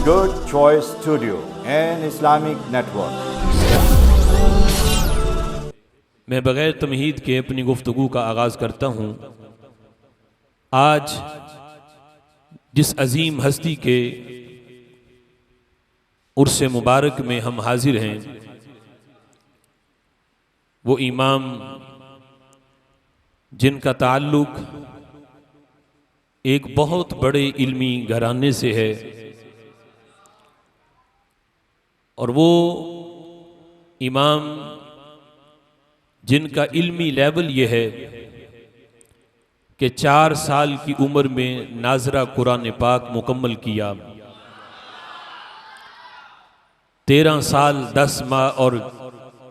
Good Choice Studio and Islamic Network. मैं बग़ैर तमहीद के अपनी गुफ्तगू का आगाज़ करता हूँ। आज जिस अजीम हस्ती के उर्स मुबारक में हम हाजिर हैं, वो इमाम जिनका ताल्लुक़ एक बहुत बड़े इल्मी घराने से है, और वो इमाम जिनका इल्मी लेवल ये है कि 4 साल की उम्र में नाज़रा कुरान पाक मुकम्मल किया, 13 साल 10 माह और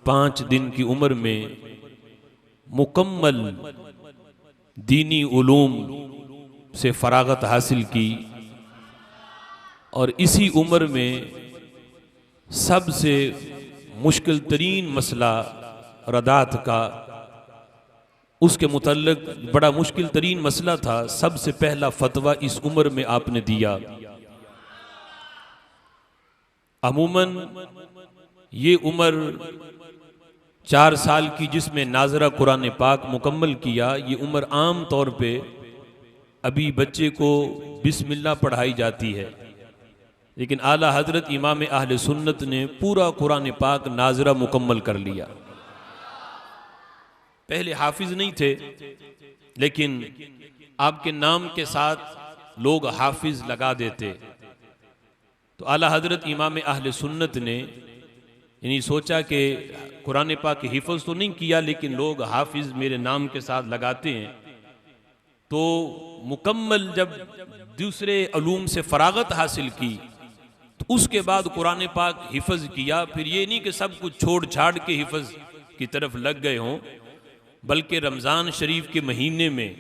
5 दिन की उम्र में मुकम्मल दीनी उलूम से फरागत हासिल की, और इसी उम्र में सबसे मुश्किल तरीन मसला रदात का, उसके मुतल्लिक बड़ा मुश्किल तरीन मसला था, सबसे पहला फतवा इस उम्र में आपने दिया। अमूमन ये उम्र 4 साल की जिसमें नाज़रा कुरान पाक मुकम्मल किया, ये उम्र आम तौर पे अभी बच्चे को बिस्मिल्लाह पढ़ाई जाती है, लेकिन आला हजरत इमाम अहले सुन्नत ने पूरा कुरान पाक नाज़रा मुकम्मल कर लिया। पहले हाफिज नहीं थे, लेकिन आपके नाम के साथ लोग हाफिज लगा देते। तो आला हजरत इमाम अहले सुन्नत ने यानी सोचा कि कुरान पाक के हिफ्ज़ तो नहीं किया, लेकिन लोग हाफिज मेरे नाम के साथ लगाते हैं, तो मुकम्मल जब दूसरे उलूम से फरागत हासिल की तो उसके बाद कुरान पाक हिफ्ज़ किया। फिर ये नहीं कि सब कुछ छोड़ छाड़ के हिफ्ज़ की तरफ लग गए हों, बल्कि रमज़ान शरीफ के महीने में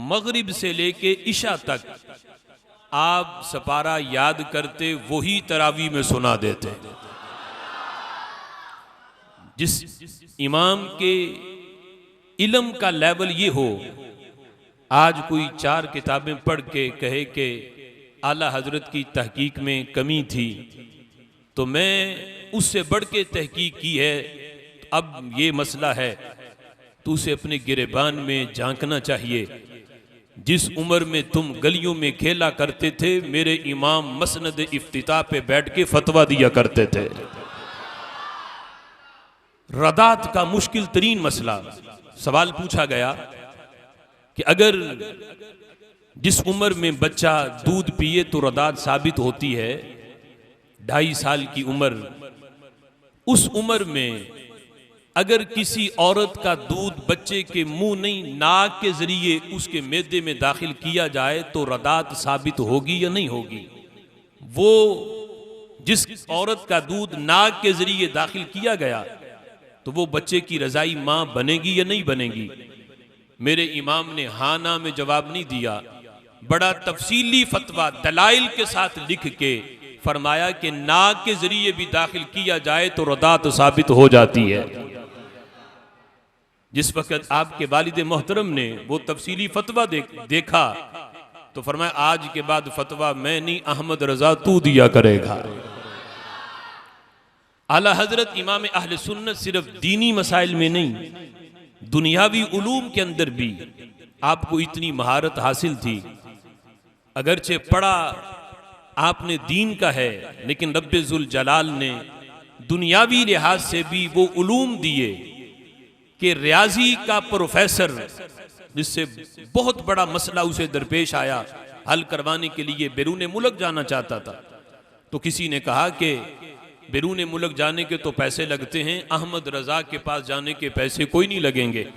मगरिब से लेके इशा तक आप सपारा याद करते, वही तरावी में सुना देते। जिस इमाम के इल्म का लेवल ये हो, आज कोई 4 किताबें पढ़ के कहे कि आला हजरत की तहकीक में कमी थी, तो मैं उससे बढ़ के तहकीक की है, तो अब ये मसला है, तो उसे अपने गिरेबान में झांकना चाहिए। जिस उम्र में तुम गलियों में खेला करते थे, मेरे इमाम मसनद इफ्तिताह पे बैठ के फतवा दिया करते थे। रदात का मुश्किल तरीन मसला, सवाल पूछा गया कि अगर जिस उम्र में बच्चा दूध पिए तो रदात साबित होती है, 2.5 साल की उम्र, उस उम्र में अगर किसी औरत का दूध बच्चे के मुंह नहीं नाक के जरिए उसके मैदे में दाखिल किया जाए तो रदात साबित होगी या नहीं होगी? वो जिस औरत का दूध नाक के जरिए दाखिल किया गया, तो वो बच्चे की रजाई माँ बनेगी या नहीं बनेगी? मेरे इमाम ने हाँ ना में जवाब नहीं दिया, बड़ा तफसीली फतवा दलाइल के साथ लिख के फरमाया कि नाक के जरिए भी दाखिल किया जाए तो रदात साबित हो जाती है। जिस वक्त आपके वालिद मोहतरम ने वो तफसीली फतवा देखा तो फरमाया आज के बाद फतवा मैं नहीं, अहमद रजा तू दिया करेगा। आला हजरत इमाम अहले सुन्नत सिर्फ दीनी मसाइल में नहीं, दुनियावी उलूम के अंदर भी आपको इतनी महारत हासिल थी। अगरचे पढ़ा आपने दीन का है, लेकिन रब्बे जुल जलाल ने दुनियावी लिहाज से भी वो उलूम दिए कि रियाजी का प्रोफेसर, जिससे बहुत बड़ा मसला उसे दरपेश आया, हल करवाने के लिए बैरून मुल्क जाना चाहता था, तो किसी ने कहा कि बैरून मुल्क जाने के तो पैसे लगते हैं, अहमद रजा के पास जाने के पैसे कोई नहीं लगेंगे,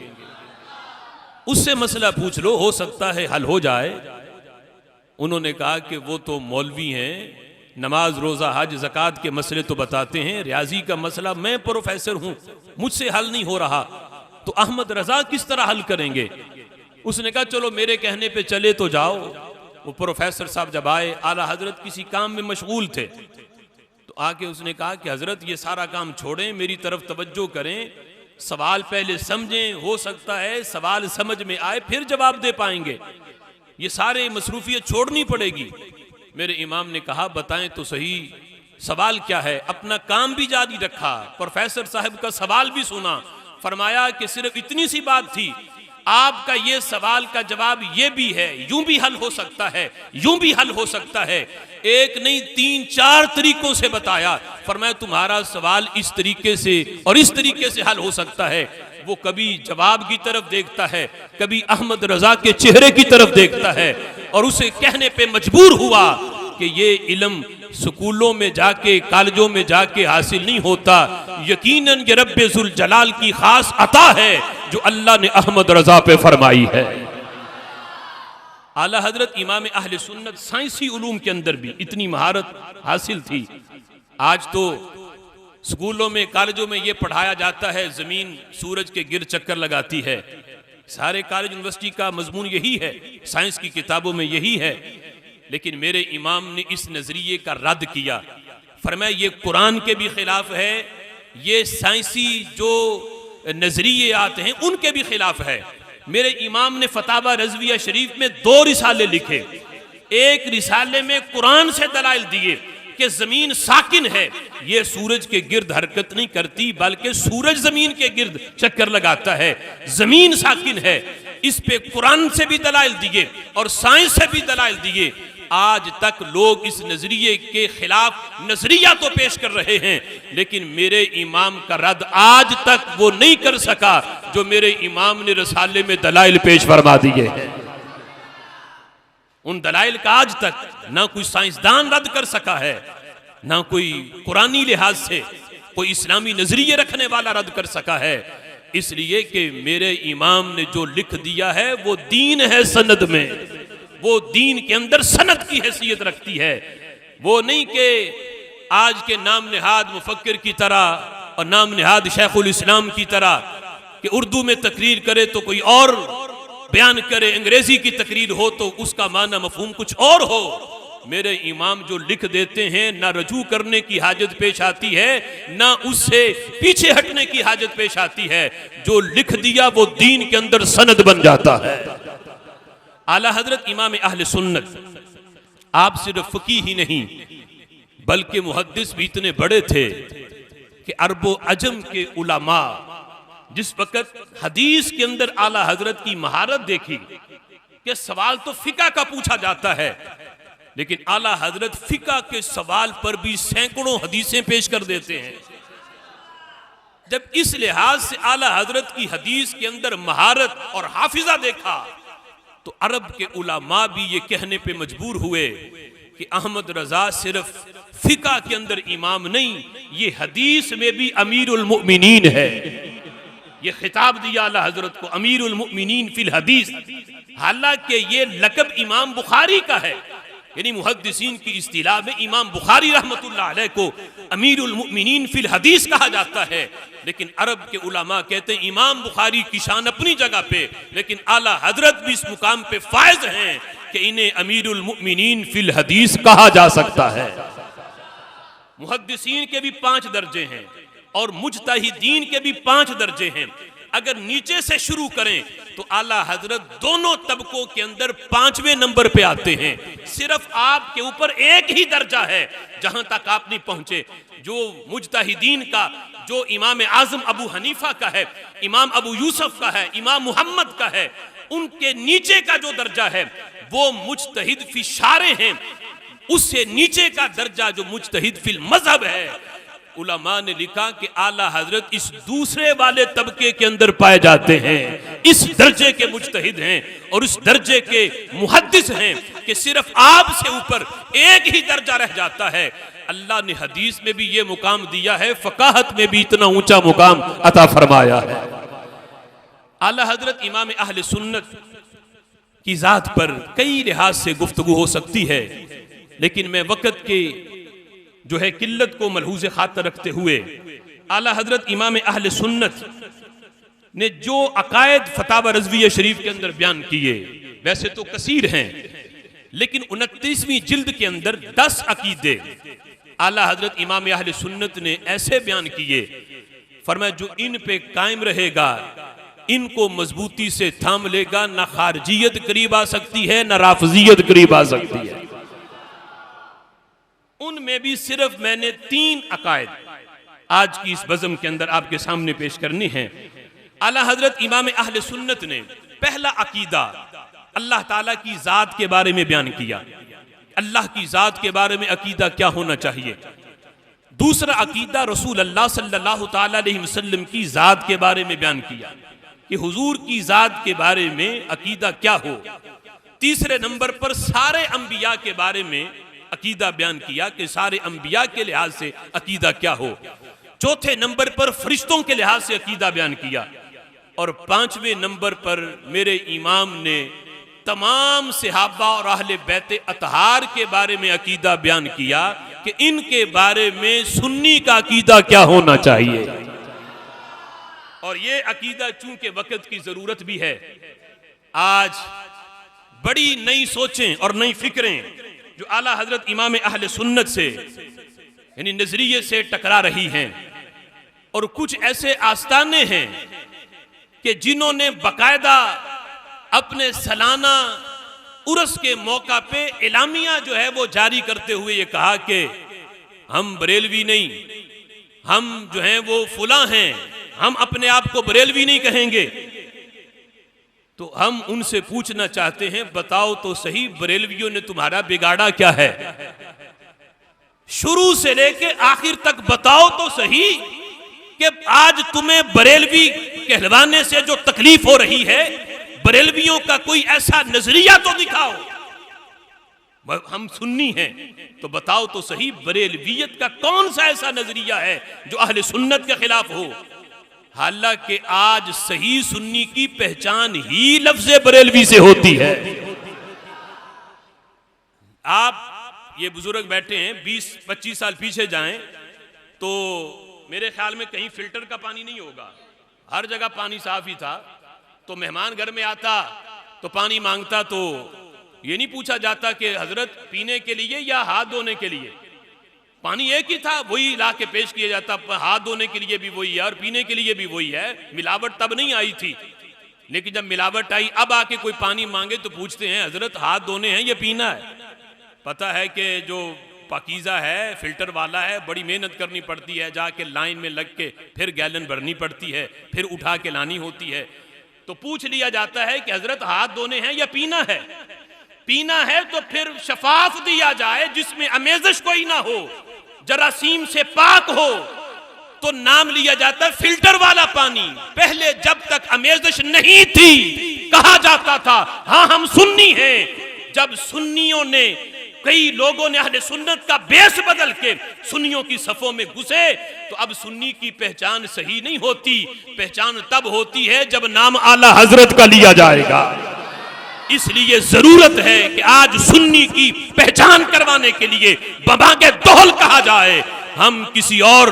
उससे मसला पूछ लो, हो सकता है हल हो जाए। उन्होंने कहा कि वो तो मौलवी हैं, नमाज रोज़ा हज ज़कात के मसले तो बताते हैं, रियाजी का मसला मैं प्रोफेसर हूँ, मुझसे हल नहीं हो रहा, तो अहमद रजा किस तरह हल करेंगे? उसने कहा चलो मेरे कहने पे चले तो जाओ। वो प्रोफेसर साहब जब आए, आला हजरत किसी काम में मशगूल थे, तो आके उसने कहा कि हजरत ये सारा काम छोड़ें, मेरी तरफ तवज्जो करें, सवाल पहले समझें, हो सकता है सवाल समझ में आए फिर जवाब दे पाएंगे, ये सारे मसरूफियत छोड़नी पड़ेगी। मेरे इमाम ने कहा बताएं तो सही सवाल क्या है। अपना काम भी जारी रखा, प्रोफेसर साहब का सवाल भी सुना। फरमाया कि सिर्फ इतनी सी बात थी, आपका ये सवाल का जवाब ये भी है, यूं भी हल हो सकता है, यूं भी हल हो सकता है। एक नहीं 3-4 तरीकों से बताया। फरमाया तुम्हारा सवाल इस तरीके से और इस तरीके से हल हो सकता है। वो कभी जवाब की तरफ देखता है, कभी अहमद रजा के चेहरे की तरफ देखता है और उसे कहने पे मजबूर हुआ कि ये इल्म स्कूलों में जाके, कॉलेजों में जाके हासिल नहीं होता, यकीनन ये रब्बे जुल जलाल की खास अता है जो अल्लाह ने अहमद रजा पे फरमाई है। आला हजरत इमाम अहले सुन्नत साइंसी उलूम के अंदर भी इतनी महारत हासिल थी। आज तो स्कूलों में, कॉलेजों में ये पढ़ाया जाता है जमीन सूरज के गिर चक्कर लगाती है। सारे कॉलेज यूनिवर्सिटी का मजमून यही है, साइंस की किताबों में यही है। लेकिन मेरे इमाम ने इस नजरिए का रद्द किया। फरमाया ये कुरान के भी खिलाफ है, ये साइंसी जो नजरिए आते हैं उनके भी खिलाफ है। मेरे इमाम ने फतावा रज़विया शरीफ में 2 रिसाले लिखे। एक रिसाले में कुरान से दलाइल दिए कि जमीन साकिन है, ये सूरज के गिर्द हरकत नहीं करती, बल्कि सूरज जमीन के गिर्द चक्कर लगाता है, जमीन साकिन है। इस पे कुरान से भी दलाइल दिए और साइंस से भी दलाइल दिए। आज तक लोग इस नजरिए के खिलाफ नजरिया तो पेश कर रहे हैं, लेकिन मेरे इमाम का रद्द आज तक वो नहीं कर सका जो मेरे इमाम ने रसाले में दलाइल पेश फरमा दिए हैं। उन दलाइल का आज तक ना कोई साइंसदान रद्द कर सका है, ना कोई कुरानी लिहाज से कोई इस्लामी नजरिए रखने वाला रद्द कर सका है। इसलिए कि मेरे इमाम ने जो लिख दिया है वो दीन है सनद में, वो दीन के अंदर सनद की हैसियत रखती है। वो नहीं कि आज के नाम निहाद मुफक्किर की तरह और नाम निहाद शेखुल इस्लाम की तरह कि उर्दू में तकरीर करे तो कोई और बयान करे, अंग्रेजी की तकरीर हो तो उसका माना मफहूम कुछ और हो। मेरे इमाम जो लिख देते हैं ना रजू करने की हाजत पेश आती है, ना उससे पीछे हटने की हाजत पेश आती है। जो लिख दिया वो दीन के अंदर सनद बन जाता है। आला हजरत इमाम अहले सुन्नत आप सिर्फ फकीह ही नहीं बल्कि मुहद्दिस भी इतने बड़े थे कि अरबो अजम के उलमा जिस वक्त हदीस के अंदर आला हजरत की महारत देखी कि सवाल तो फिका का पूछा जाता है, लेकिन आला हजरत फिका के सवाल पर भी सैकड़ों हदीसें पेश कर देते हैं। जब इस लिहाज से आला हजरत की हदीस के अंदर महारत और हाफिजा देखा तो अरब के उलमा भी ये कहने पे मजबूर हुए कि अहमद रजा सिर्फ फिका के अंदर इमाम नहीं, ये हदीस में भी अमीरुल मुमिनीन है। ये खिताब दिया आला हजरत को अमीरुल मुमिनीन फिल हदीस। हालांकि ये लकब इमाम बुखारी का है, यानी मुहद्दिसीन की इस्तिलाह में इमाम बुखारी रहमतुल्लाह अलैह को अमीरुल मुमिनीन फिल हदीस कहा जाता है। लेकिन अरब के उलमा कहते हैं इमाम बुखारी की शान अपनी जगह पे, लेकिन आला हजरत भी इस मुकाम पे फायज हैं कि इन्हें अमीरुल मुमिनीन फिल हदीस कहा जा सकता है। मुहद्दिसीन के भी 5 दर्जे हैं और मुज्तहिदीन के भी 5 दर्जे हैं। अगर नीचे से शुरू करें तो आला हजरत दोनों तबकों के अंदर 5वें नंबर पे आते हैं। सिर्फ आपके ऊपर एक ही दर्जा है जहां तक आप नहीं पहुंचे, जो मुज्तहिदीन का, जो इमाम आजम अबू हनीफा का है, इमाम अबू यूसुफ का है, इमाम मुहम्मद का है, उनके नीचे का जो दर्जा है वो मुज्तहिद फी शारे हैं। उससे नीचे का दर्जा जो मुज्तहिद फिल मजहब है, उलमा ने लिखा कि आला हजरत इस दूसरे वाले तबके के अंदर पाए जाते हैं। इस दर्जे के मुज्तहिद हैं और इस दर्जे के मुहद्दिस हैं कि सिर्फ आपसे ऊपर एक ही दर्जा रह जाता है। अल्लाह ने हदीस में भी ये मुकाम दिया है, फकाहत में भी इतना ऊंचा मुकाम अता फरमाया है। आला हजरत इमाम अहले सुन्नत की जात पर कई लिहाज से गुफ्तगू हो सकती है, लेकिन मैं वक़्त के जो है किल्लत को मलहूज़ खातर रखते हुए आला हजरत इमाम अहले सुन्नत ने जो अकायद फतावा रज़विया शरीफ के अंदर बयान किए वैसे तो कसीर हैं, लेकिन 29वीं जिल्द के अंदर 10 अकीदे आला हजरत इमाम अहले सुन्नत ने ऐसे बयान किए, फरमाया जो इन पे कायम रहेगा, इनको मजबूती से थाम लेगा, ना खारजियत करीब आ सकती है ना राफजियत करीब आ सकती है। उनमें भी सिर्फ मैंने 3 अकायद आज की इस बज़म के अंदर आपके सामने पेश करनी है। आला हजरत इमाम अहले सुन्नत ने पहला अकीदा अल्लाह ताला की जात के बारे में बयान किया। अल्लाह की जात के बारे में अकीदा क्या होना चाहिए। दूसरा अकीदा रसूल अल्लाह सल्लल्लाहु ताला अलैहि वसल्लम की जात के बारे में बयान किया कि हुजूर की जात के बारे में अकीदा क्या हो। तीसरे नंबर पर सारे अंबिया के बारे में अकीदा बयान किया कि सारे अंबिया के लिहाज से अकीदा क्या हो। चौथे नंबर पर फरिश्तों के लिहाज से अकीदा बयान किया। और 5वें नंबर पर मेरे इमाम ने तमाम सहाबा और अहले बैत अतहार के बारे में अकीदा बयान किया कि इनके बारे में सुन्नी का अकीदा क्या होना चाहिए। और ये अकीदा चूंकि वक्त की जरूरत भी है, आज बड़ी नई सोचें और नई फिक्रें जो आला हजरत इमाम अहले सुन्नत से यानी नजरिए से टकरा रही हैं, और कुछ ऐसे आस्ताने हैं कि जिन्होंने बकायदा अपने सालाना उर्स के मौका पे एलामिया जो है वो जारी करते हुए ये कहा कि हम बरेलवी नहीं, हम जो हैं वो फुला हैं, हम अपने आप को बरेलवी नहीं कहेंगे। तो हम उनसे पूछना चाहते हैं, बताओ तो सही बरेलवियों ने तुम्हारा बिगाड़ा क्या है। शुरू से लेके आखिर तक बताओ तो सही कि आज तुम्हें बरेलवी कहलवाने से जो तकलीफ हो रही है, बरेलवियों का कोई ऐसा नजरिया तो दिखाओ। हम सुन्नी हैं तो बताओ तो सही बरेलवियत का कौन सा ऐसा नजरिया है जो अहले सुन्नत के खिलाफ हो। हालांकि आज सही सुन्नी की पहचान ही लफ्ज़े बरेलवी से होती है। आप ये बुजुर्ग बैठे हैं, 20-25 साल पीछे जाएं तो मेरे ख्याल में कहीं फिल्टर का पानी नहीं होगा, हर जगह पानी साफ ही था। तो मेहमान घर में आता तो पानी मांगता तो ये नहीं पूछा जाता कि हजरत पीने के लिए या हाथ धोने के लिए, पानी एक ही था, वही ला के पेश किया जाता। हाथ धोने के लिए भी वही है और पीने के लिए भी वही है। मिलावट तब नहीं आई थी, लेकिन जब मिलावट आई अब आके कोई पानी मांगे तो पूछते हैं हजरत हाथ धोने हैं या पीना है। पता है कि जो पाकीज़ा है फिल्टर वाला है, बड़ी मेहनत करनी पड़ती है, जाके लाइन में लग के फिर गैलन भरनी पड़ती है, फिर उठा के लानी होती है। तो पूछ लिया जाता है कि हजरत हाथ धोने हैं या पीना है। पीना है तो फिर शफाफ दिया जाए जिसमें अमेज़श कोई ना हो, जरासीम से पाक हो, तो नाम लिया जाता है फिल्टर वाला पानी। पहले जब तक अमेज़श नहीं थी कहा जाता था हाँ हम सुन्नी हैं। जब सुन्नियों ने, कई लोगों ने अहले सुन्नत का बेस बदल के सुन्नियों की सफों में घुसे, तो अब सुन्नी की पहचान सही नहीं होती। पहचान तब होती है जब नाम आला हजरत का लिया जाएगा। इसलिए जरूरत है कि आज सुन्नी की पहचान करवाने के लिए बबागे दोहल कहा जाए। हम किसी और,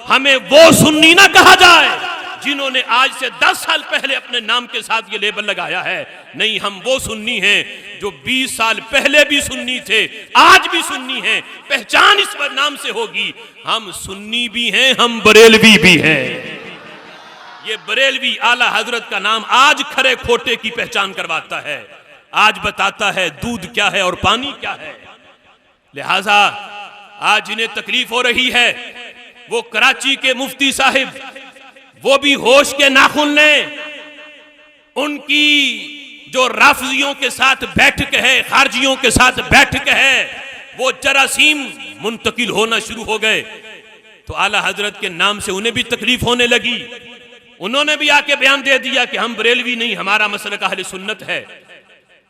हमें वो सुन्नी ना कहा जाए जिन्होंने आज से 10 साल पहले अपने नाम के साथ ये लेबल लगाया है। नहीं, हम वो सुन्नी हैं जो 20 साल पहले भी सुन्नी थे, आज भी सुन्नी हैं। पहचान इस नाम से होगी, हम सुन्नी भी हैं, हम बरेलवी भी हैं। ये बरेलवी आला हजरत का नाम आज खरे खोटे की पहचान करवाता है, आज बताता है दूध क्या है और पानी क्या है। लिहाजा आज जिन्हें तकलीफ हो रही है वो कराची के मुफ्ती साहिब, वो भी होश के नाखून लें। उनकी जो राफजियों के साथ बैठक है, खारजियों के साथ बैठक है, वो जरासीम मुंतकिल होना शुरू हो गए। तो आला हजरत के नाम से उन्हें भी तकलीफ होने लगी। उन्होंने भी आके बयान दे दिया कि हम बरेलवी नहीं, हमारा मसलक अहले सुन्नत है।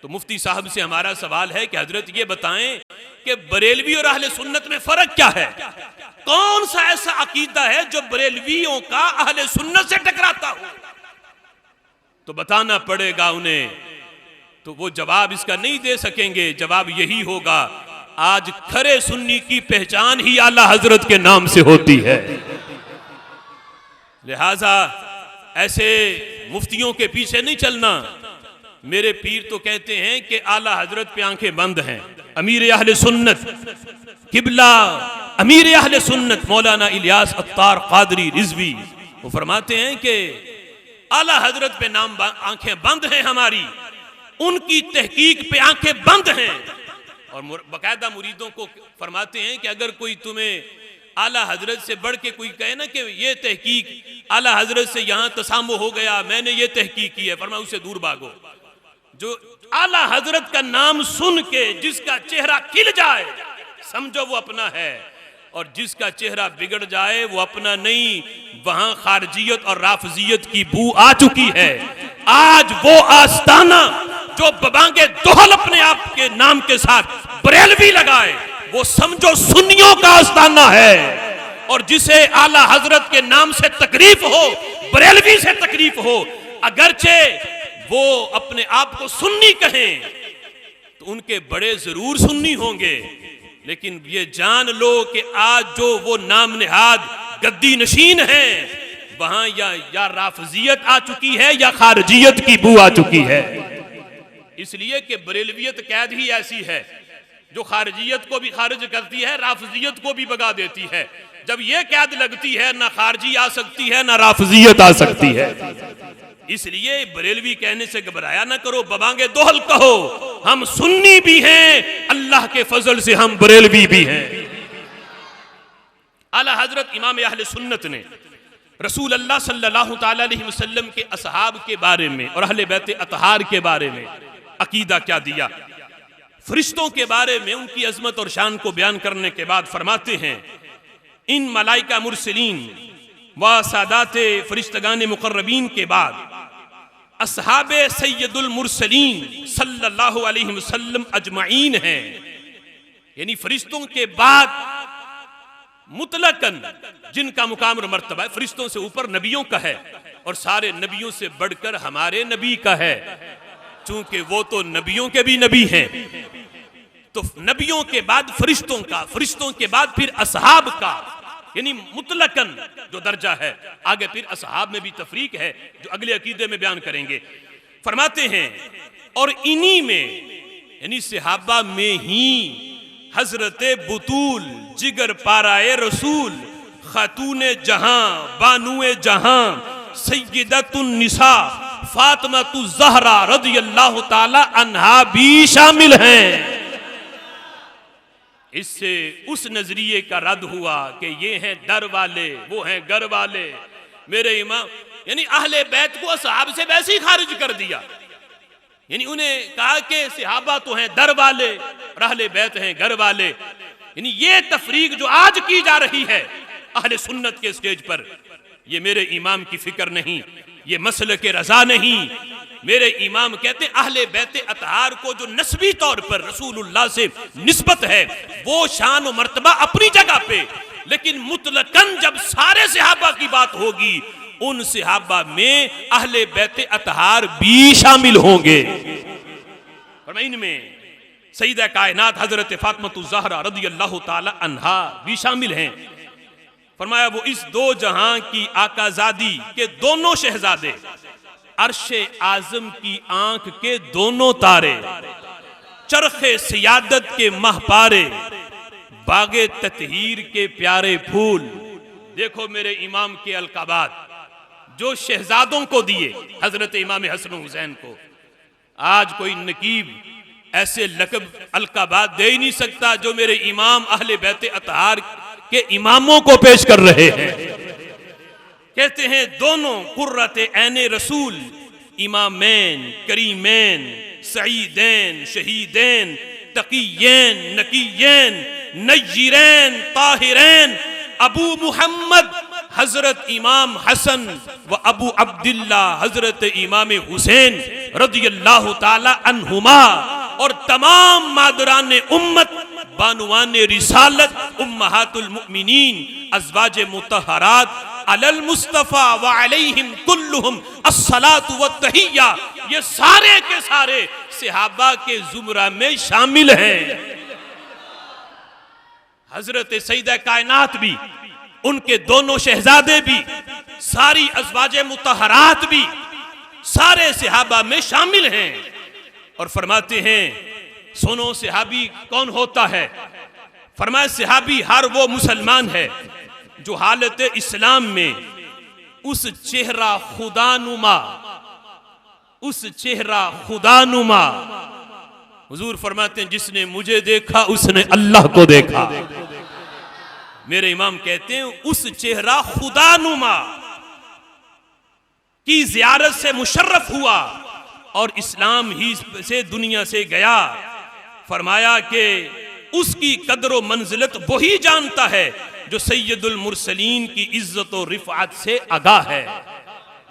तो मुफ्ती साहब से हमारा सवाल है कि हजरत ये बताएं कि बरेलवी और अहले सुन्नत में फर्क क्या है। कौन सा ऐसा अकीदा है जो बरेलवियों का अहले सुन्नत से टकराता हो। तो बताना पड़ेगा उन्हें। तो वो जवाब इसका नहीं दे सकेंगे। जवाब यही होगा, आज खरे सुन्नी की पहचान ही आला हजरत के नाम से होती है। लिहाजा ऐसे मुफ्तियों के पीछे नहीं चलना। मेरे पीर तो कहते हैं कि आला हजरत पे आंखें बंद हैं। अमीर अहले सुन्नत किबला, अमीर अहले सुन्नत मौलाना इलियास अत्तार कादरी रिजवी, वो फरमाते हैं कि आला हजरत पे आंखें बंद हैं हमारी, उनकी तहकीक पे आंखें बंद हैं। और बाकायदा मुरीदों को फरमाते हैं कि अगर कोई तुम्हें आला हजरत से बढ़ के कोई कहे ना कि ये तहकीक आला हजरत से यहाँ तसामो हो गया, मैंने ये तहकीक की है, फरमाया उससे दूर भागो। जो आला हजरत का नाम सुन के जिसका चेहरा खिल जाए समझो वो अपना है, और जिसका चेहरा बिगड़ जाए वो अपना नहीं। वहां खारजियत और राफजियत की बू आ चुकी है। आज वो आस्ताना जो बबांगे दोहल अपने आप के नाम के साथ बरेलवी लगाए, वो समझो सुन्नियों का आस्ताना है। और जिसे आला हजरत के नाम से तकरीफ हो, बरेलवी से तकरीफ हो, अगरचे वो अपने आप को सुन्नी कहें तो उनके बड़े जरूर सुन्नी होंगे, लेकिन ये जान लो कि आज जो वो नाम निहाद गद्दी नशीन है वहां या राफजियत आ चुकी है या खारजियत की बू आ चुकी है। इसलिए कि बरेलवियत कैद ही ऐसी है जो खारजियत को भी खारिज करती है, राफजियत को भी भगा देती है। जब ये कैद लगती है ना खारजी आ सकती है ना राफजियत आ सकती है। इसलिए बरेलवी कहने से घबराया ना करो, बबांगे दोहल कहो, हम सुन्नी भी हैं, अल्लाह के फजल से हम बरेलवी भी हैं। आला हजरत इमाम अहले सुन्नत ने रसूल अल्लाह सल्लल्लाहु ताला अलैहि वसल्लम के असहाब के बारे में और अहले बैत अतहार के बारे में अकीदा क्या दिया। फरिश्तों के बारे में उनकी अजमत और शान को बयान करने के बाद फरमाते हैं, इन मलाइका मुरसलीन व सादाते फरिश्तगान मुकर्रबीन के बाद असहाबे सैयदुल मुरसलीन सल्लल्लाहु अलैहि वसल्लम अजमाइन हैं। यानी फरिश्तों के बाद मुतलकन जिनका मुकाम और मर्तबा फरिश्तों से ऊपर नबियों का है, और सारे नबियों से बढ़कर हमारे नबी का है, चूंकि वो तो नबियों के भी नबी हैं। तो नबियों के बाद फरिश्तों का, फरिश्तों के बाद फिर असहाब का, यानी मुतलकन जो दर्जा है। आगे फिर असहाब में भी तफरीक है जो अगले अकीदे में बयान करेंगे। फरमाते हैं और इन्हीं में यानी सहाबा में ही हजरते बुतूल जिगर पाराए रसूल खातूने जहां बानुए जहां सैयदतुन निसा फातिमातु ज़हरा रज़ियल्लाहु ताला अन्हा भी शामिल हैं। इससे उस नजरिए का रद्द हुआ कि ये हैं दर वाले, वो हैं घर वाले। मेरे इमाम यानी अहले बैत को असहाब से वैसे ही खारिज कर दिया, यानी उन्हें कहा कि सहाबा तो हैं दर वाले और अहले बैत हैं घर वाले। यानी ये तफरीक जो आज की जा रही है अहले सुन्नत के स्टेज पर, ये मेरे इमाम की फिक्र नहीं, ये मसल के रजा नहीं। मेरे इमाम कहते हैं अहले बैत अतहार को जो नस्बी तौर पर रसूलुल्लाह से निस्बत है वो शान और मर्तबा अपनी जगह पे, लेकिन मुतलकन जब सारे सहाबा की बात होगी उन सहाबा में अहले बैत अतहार भी शामिल होंगे। और इनमें सईदा कायनात हजरत फातिमातु ज़हरा रज़ियल्लाहु ताला अन्हा भी शामिल हैं। फरमाया वो इस दो जहां की आकाजादी के दोनों शहजादे, अर्शे आजम की आंख के दोनों तारे, चरखे सियादत के महपारे, बागे ततहीर के प्यारे फूल। देखो मेरे इमाम के अलकाबात जो शहजादों को दिए हजरत इमाम हसन हुसैन को, आज कोई नकीब ऐसे लकब अलकाबात दे ही नहीं सकता जो मेरे इमाम अहले बैत अतहार के इमामों को पेश कर रहे हैं। कहते हैं दोनों कुर्रते ऐने रसूल, इमामैन करीमैन सईदैन शहीदैन तकीयैन नकीयैन नय्यरैन ताहिरैन अबू मुहम्मद हजरत इमाम हसन व अबू अब्दुल्ला हजरत इमाम हुसैन रज़ियल्लाहु ताला अन्हुमा, और तमाम मादरान उम्मत बानुवान रिसालत उम्महातुल मुमिनीन अज़वाज मुतहरात अलल मुस्तफा व अलैहिम कुल्लुहुम अस्सलातु व तहिया, ये सारे के सारे सहाबा के जुमरा में शामिल हैं। हजरत सईदा कायनात भी, उनके दोनों शहजादे भी, सारी अज़वाज मुतहरात भी सारे सहाबा में शामिल हैं। और फरमाते हैं सुनो सहाबी कौन होता है। फरमाया सहाबी हर वो मुसलमान है जो हालत इस्लाम में उस चेहरा खुदानुमा हुजूर फरमाते हैं जिसने मुझे देखा उसने अल्लाह को देखा। मेरे इमाम कहते हैं उस चेहरा खुदा नुमा की जियारत से मुशर्रफ हुआ और इस्लाम ही से दुनिया से गया। फरमाया कि उसकी कदर व मंजिलत वही जानता है जो सैयदुल मुरसलीन की इज्जत और रिफात से आगाह है,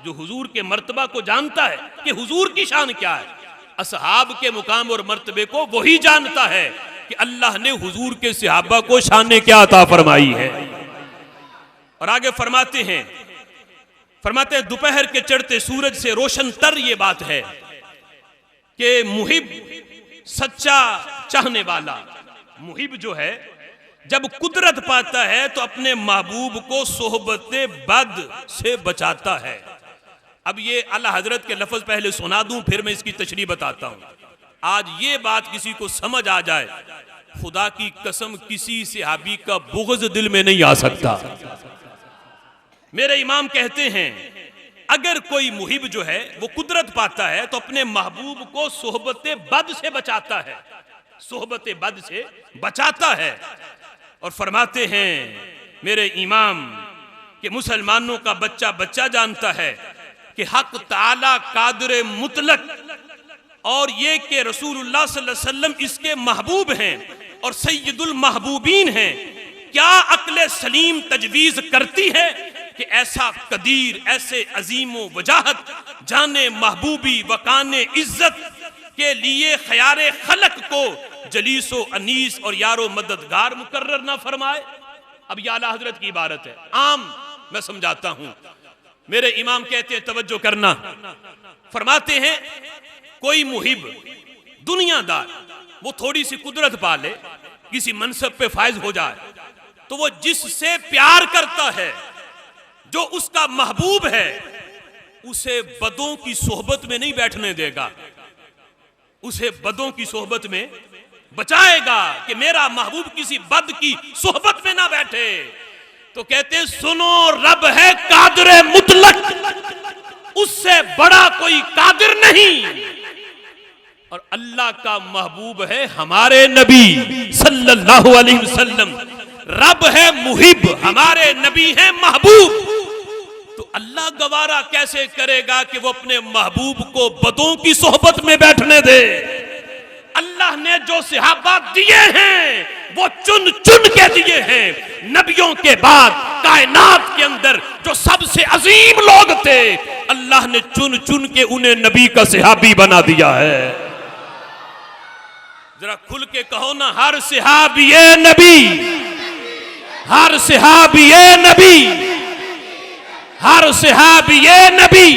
जो हुजूर के मर्तबा को जानता है कि हुजूर की शान क्या है। असहाब के मुकाम और मर्तबे को वही जानता है कि अल्लाह ने हुजूर के सहाबा को शान क्या अता फरमाई है। और आगे फरमाते हैं दोपहर के चढ़ते सूरज से रोशन तर ये बात है कि मुहिब सच्चा चाहने वाला मुहिब जो है जब कुदरत पाता है तो अपने महबूब को सोहबते बद से बचाता है। अब ये आला हजरत के लफ्ज पहले सुना दूं फिर मैं इसकी तशरीह बताता हूं। आज ये बात किसी को समझ आ जाए, खुदा की कसम किसी सहाबी का बुग़्ज़ दिल में नहीं आ सकता। मेरे इमाम कहते हैं अगर कोई मुहिब जो है वो कुदरत पाता है तो अपने महबूब को सोहबते बद से बचाता है, सोहबते बद से बचाता है। और फरमाते हैं मेरे इमाम कि मुसलमानों का बच्चा बच्चा जानता है कि हक ताला कादिर मुतलक और ये कि रसूलुल्लाह सल्लल्लाहु अलैहि वसल्लम इसके महबूब हैं और सैयदुल महबूबीन हैं। क्या अक्ल सलीम तजवीज करती है कि ऐसा कदीर ऐसे अजीमो वजाहत जाने महबूबी वकाने इज्जत के लिए खयारे खलक को जलीसो अनीस और यारो मददगार मुकर्रर ना फरमाए। अब ये आला हजरत की इबारत है, आम मैं समझाता हूं। मेरे इमाम कहते हैं तवज्जो करना, फरमाते हैं कोई मुहिब दुनियादार वो थोड़ी सी कुदरत पाले किसी मनसब पे फायज हो जाए तो वो जिससे प्यार करता है जो उसका महबूब है उसे बदों की सोहबत में नहीं बैठने देगा, उसे बदों की सोहबत में बचाएगा कि मेरा महबूब किसी बद की सोहबत में ना बैठे। तो कहते हैं सुनो रब है कादिर मुतलक, उससे बड़ा कोई कादिर नहीं। और अल्लाह का महबूब है हमारे नबी सल्लल्लाहु अलैहि वसल्लम। रब है मुहिब, हमारे नबी है महबूब। तो अल्लाह गवारा कैसे करेगा कि वो अपने महबूब को बदों की सोहबत में बैठने दे। अल्लाह ने जो सहाबा दिए हैं वो चुन चुन के दिए हैं। नबियों के बाद कायनात के अंदर जो सबसे अजीम लोग थे अल्लाह ने चुन चुन के उन्हें नबी का सहाबी बना दिया है। जरा खुल के कहो ना, हर सहाबी ए नबी, हर सहाबी ए नबी, हर सहाबी ए नबी।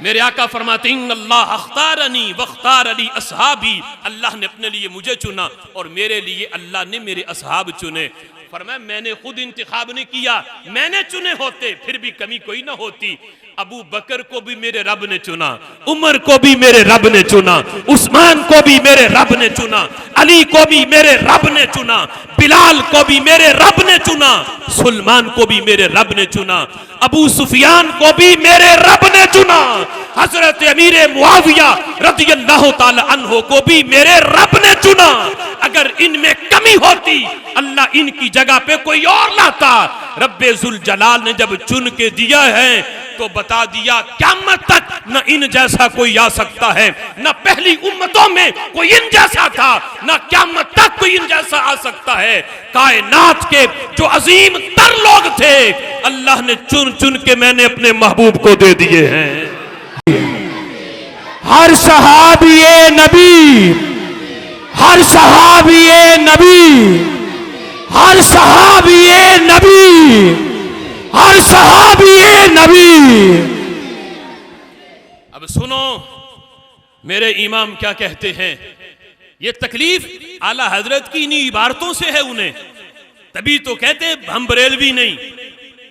मेरे आका फरमाते हैं अल्लाह अख्तारनी वख्तार अली असहाबी, अल्लाह ने अपने लिए मुझे चुना और मेरे लिए अल्लाह ने मेरे असहाब चुने। फरमाया मैंने खुद इंतखाब नहीं किया, मैंने चुने होते फिर भी कमी कोई ना होती। अबू बकर को भी मेरे रब ने चुना, उमर को भी मेरे रब ने चुना, उस्मान को भी मेरे रब ने चुना, अली को भी मेरे रब ने चुना, बिलाल को भी मेरे रब ने चुना, सुलेमान को भी मेरे रब ने चुना, अबू सुफियान को भी मेरे रब ने चुना, हजरत अमीर मुआविया रज़ियल्लाहु ताला अन्हो को भी मेरे रब ने चुना। अगर इनमें कमी होती अल्लाह इनकी जगह पे कोई और लाता। रब्बे जुल जलाल ने जब चुन के दिया है तो बता दिया क़यामत तक न इन जैसा कोई आ सकता है, न पहली उम्मतों में कोई इन जैसा था, न क़यामत तक कोई इन जैसा आ सकता है। कायनात के जो अजीम तर लोग थे अल्लाह ने चुन चुन के मैंने अपने महबूब को दे दिए हैं। हर सहाबी ए नबी, हर सहाबी ए नबी, हर सहाबी ए नबी, हर सहाबी ए नबी। अब सुनो मेरे इमाम क्या कहते हैं। ये तकलीफ आला हजरत की इन्हीं इबारतों से है उन्हें, तभी तो कहते हैं हम बरेलवी नहीं।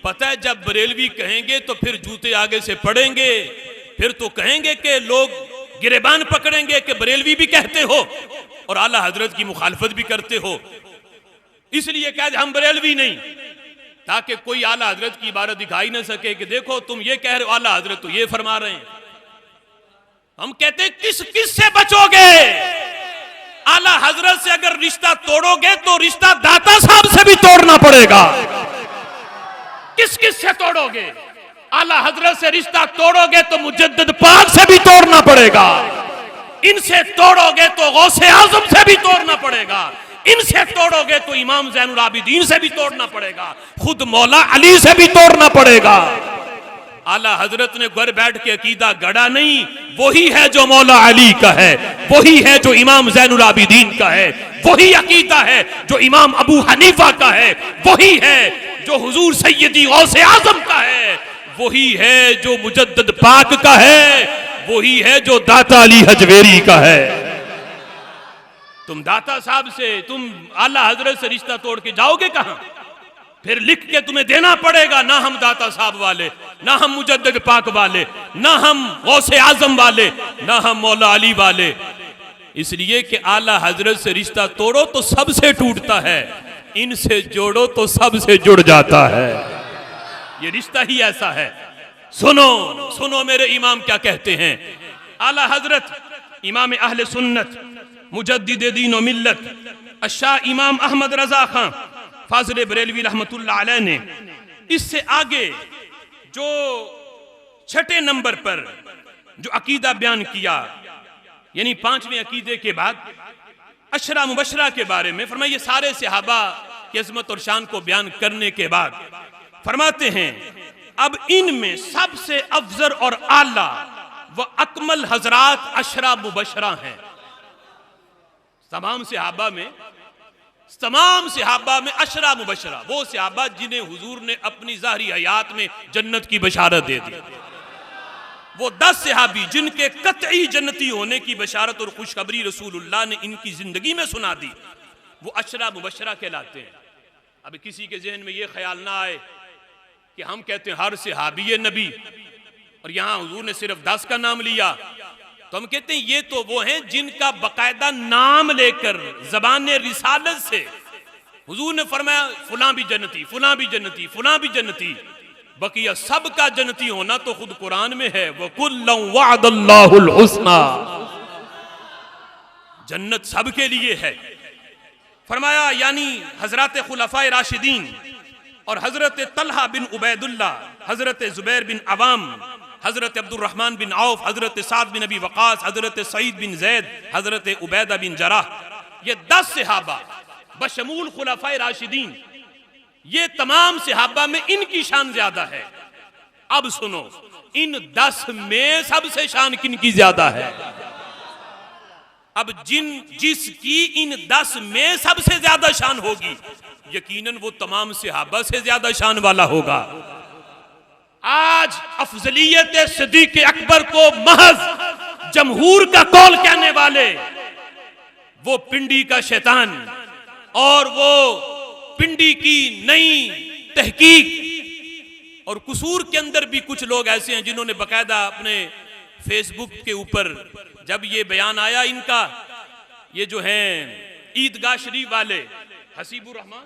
पता है जब बरेलवी कहेंगे तो फिर जूते आगे से पड़ेंगे, फिर तो कहेंगे कि लोग गिरेबान पकड़ेंगे कि बरेलवी भी कहते हो और आला हजरत की मुखालफत भी करते हो। इसलिए कहते हम बरेलवी नहीं, ताकि कोई आला हजरत की इबारत दिखाई ना सके कि देखो तुम ये कह रहे हो, आला हजरत तो ये फरमा रहे हैं। हम कहते किस किस से बचोगे? आला हजरत से अगर रिश्ता तोड़ोगे तो रिश्ता दाता साहब से भी तोड़ना पड़ेगा। किस किस से तोड़ोगे? आला हजरत से रिश्ता तोड़ोगे तो मुजद्दिद पाक से भी तोड़ना पड़ेगा। इनसे तोड़ोगे तो गौसे आजम से भी तोड़ना पड़ेगा। इनसे तोड़ोगे तो इमाम ज़ैनुल आबिदीन से भी तोड़ना पड़ेगा। खुद मौला अली से भी तोड़ना पड़ेगा। आला हजरत ने घर बैठ के अकीदा गढ़ा नहीं, वही है जो मौला अली का है, वही है जो इमाम ज़ैनुल आबिदीन का है, वही अकीदा है जो इमाम अबू हनीफा का है, वही है जो हुजूर सैयदी गौसे आजम का है, वही है जो मुजद्दिद पाक का है, वही है जो दाता अली हजवेरी का है। तुम दाता साहब से, तुम आला हजरत से रिश्ता तोड़ के जाओगे कहां? फिर लिख के तुम्हें देना पड़ेगा, ना हम दाता साहब वाले, ना हम मुजद्दिद पाक वाले, ना हम गौसे आजम वाले, ना हम मौला अली वाले। इसलिए कि आला हजरत से रिश्ता तोड़ो तो सबसे टूटता है, इनसे जोड़ो तो सबसे जुड़ जाता है। ये रिश्ता ही ऐसा है। सुनो सुनो मेरे इमाम क्या कहते हैं। आला हजरत इमाम अहले सुन्नत मुजद्दिद दीन व मिल्लत अशाह इमाम अहमद रजा खां फाजिल बरेलवी रहमतुल्लाह अलैह ने इससे आगे जो छठे नंबर पर जो अकीदा बयान किया, यानी पांचवें अकीदे के बाद अशरा मुबशरा के बारे में फरमाया, ये सारे सहाबा की अजमत और शान को बयान करने के बाद फरमाते हैं अब इनमें सबसे अफजल और आला व अकमल हजरात अशरा मुबशरा हैं। तमाम सहाबा में अशरा मुबशरा वो सहाबा जिन्हें हुजूर ने अपनी ज़ाहरी हयात में जन्नत की बशारत दे दी, वो 10 सहाबी जिनके कतई जन्नती होने की बशारत और खुशखबरी रसूलुल्लाह ने इनकी जिंदगी में सुना दी, वो अशरा मुबशरा कहलाते हैं। अब किसी के जहन में ये ख्याल ना आए कि हम कहते हैं हर सहाबी नबी और यहां हुजूर ने सिर्फ 10 का नाम लिया, तो हम कहते हैं ये तो वो हैं जिनका बकायदा नाम लेकर जबान रिसालत से हुजूर ने फरमाया फुलां भी जन्नती, फुलां भी जन्नती, फुलां भी जन्नती। बकिया सबका जन्नती होना तो खुद कुरान में है, वकुल्लम वअदल्लाहुल हुस्ना, जन्नत सबके लिए है फरमाया। यानी हजरत खुलफाए राशिदीन और हजरत तलहा बिन उबैदुल्लाह, हजरत जुबैर बिन अवाम, हजरत अब्दुर्रहमान बिन औफ, हजरत साद बिन अबी वकास, हजरत सईद बिन जैद, हजरत उबैदा बिन जराह, ये 10 सहाबा बशमूल खुलफाए राशिदीन, ये तमाम सहाबा में इनकी शान ज्यादा है। अब सुनो, इन 10 में सबसे शान किनकी ज्यादा है? अब जिसकी इन 10 में सबसे ज्यादा शान होगी, यकीनन वो तमाम सहाबा से ज्यादा शान वाला होगा। आज अफजलियत सिद्दीक़ अकबर को महज जमहूर का कौल कहने वाले, वो पिंडी का शैतान और वो पिंडी की नई तहकीक और कसूर के अंदर भी कुछ लोग ऐसे हैं जिन्होंने बकायदा अपने फेसबुक के ऊपर जब ये बयान आया इनका, ये जो हैं ईदगाह शरीफ वाले हसीबुर रहमान,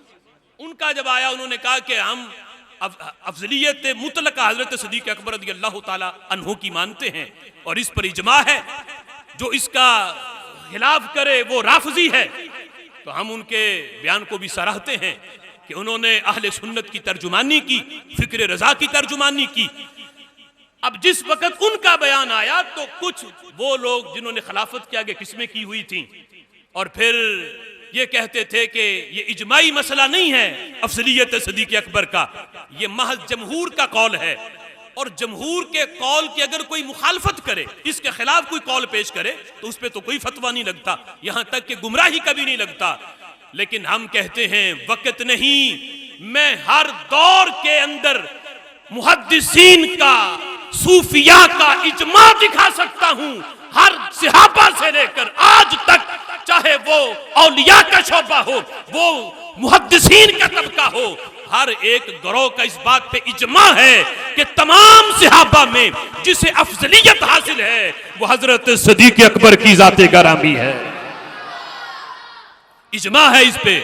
उनका जब आया उन्होंने कहा कि हम अफजलियत मुतलका हजरत सिद्दीक़ अकबर रज़ियल्लाहु ताला अन्हु की मानते हैं और इस पर इजमा है, जो इसका खिलाफ करे वो राफजी है। तो हम उनके बयान को भी सराहते हैं कि उन्होंने अहले सुन्नत की तर्जुमानी की, फिक्र रजा की तर्जुमानी की। अब जिस वक्त उनका बयान आया तो कुछ वो लोग जिन्होंने खिलाफत के आगे किस्में की हुई थी और फिर ये कहते थे कि ये इजमाई मसला नहीं है अफजलियत सिद्दीक़ अकबर का, ये महज जमहूर का कौल है और जमहूर के कौल की अगर कोई मुखालफत करे, इसके खिलाफ कोई कौल पेश करे तो उस पर तो कोई फतवा नहीं लगता, यहां तक कि गुमराही कभी नहीं लगता। लेकिन हम कहते हैं वक्त नहीं, मैं हर दौर के अंदर मुहद्दिसीन का, सूफिया का इजमा दिखा सकता हूं, हर सहाबा से लेकर आज तक, चाहे वो औलिया का शोबा हो, वो मुहद्दिसीन का तबका हो, हर एक गिरोह का इस बात पे इजमा है कि तमाम सहाबा में जिसे अफजलियत हासिल है वो हजरत सिद्दीक़ अकबर की जाते गरामी है। इजमा है इस पे,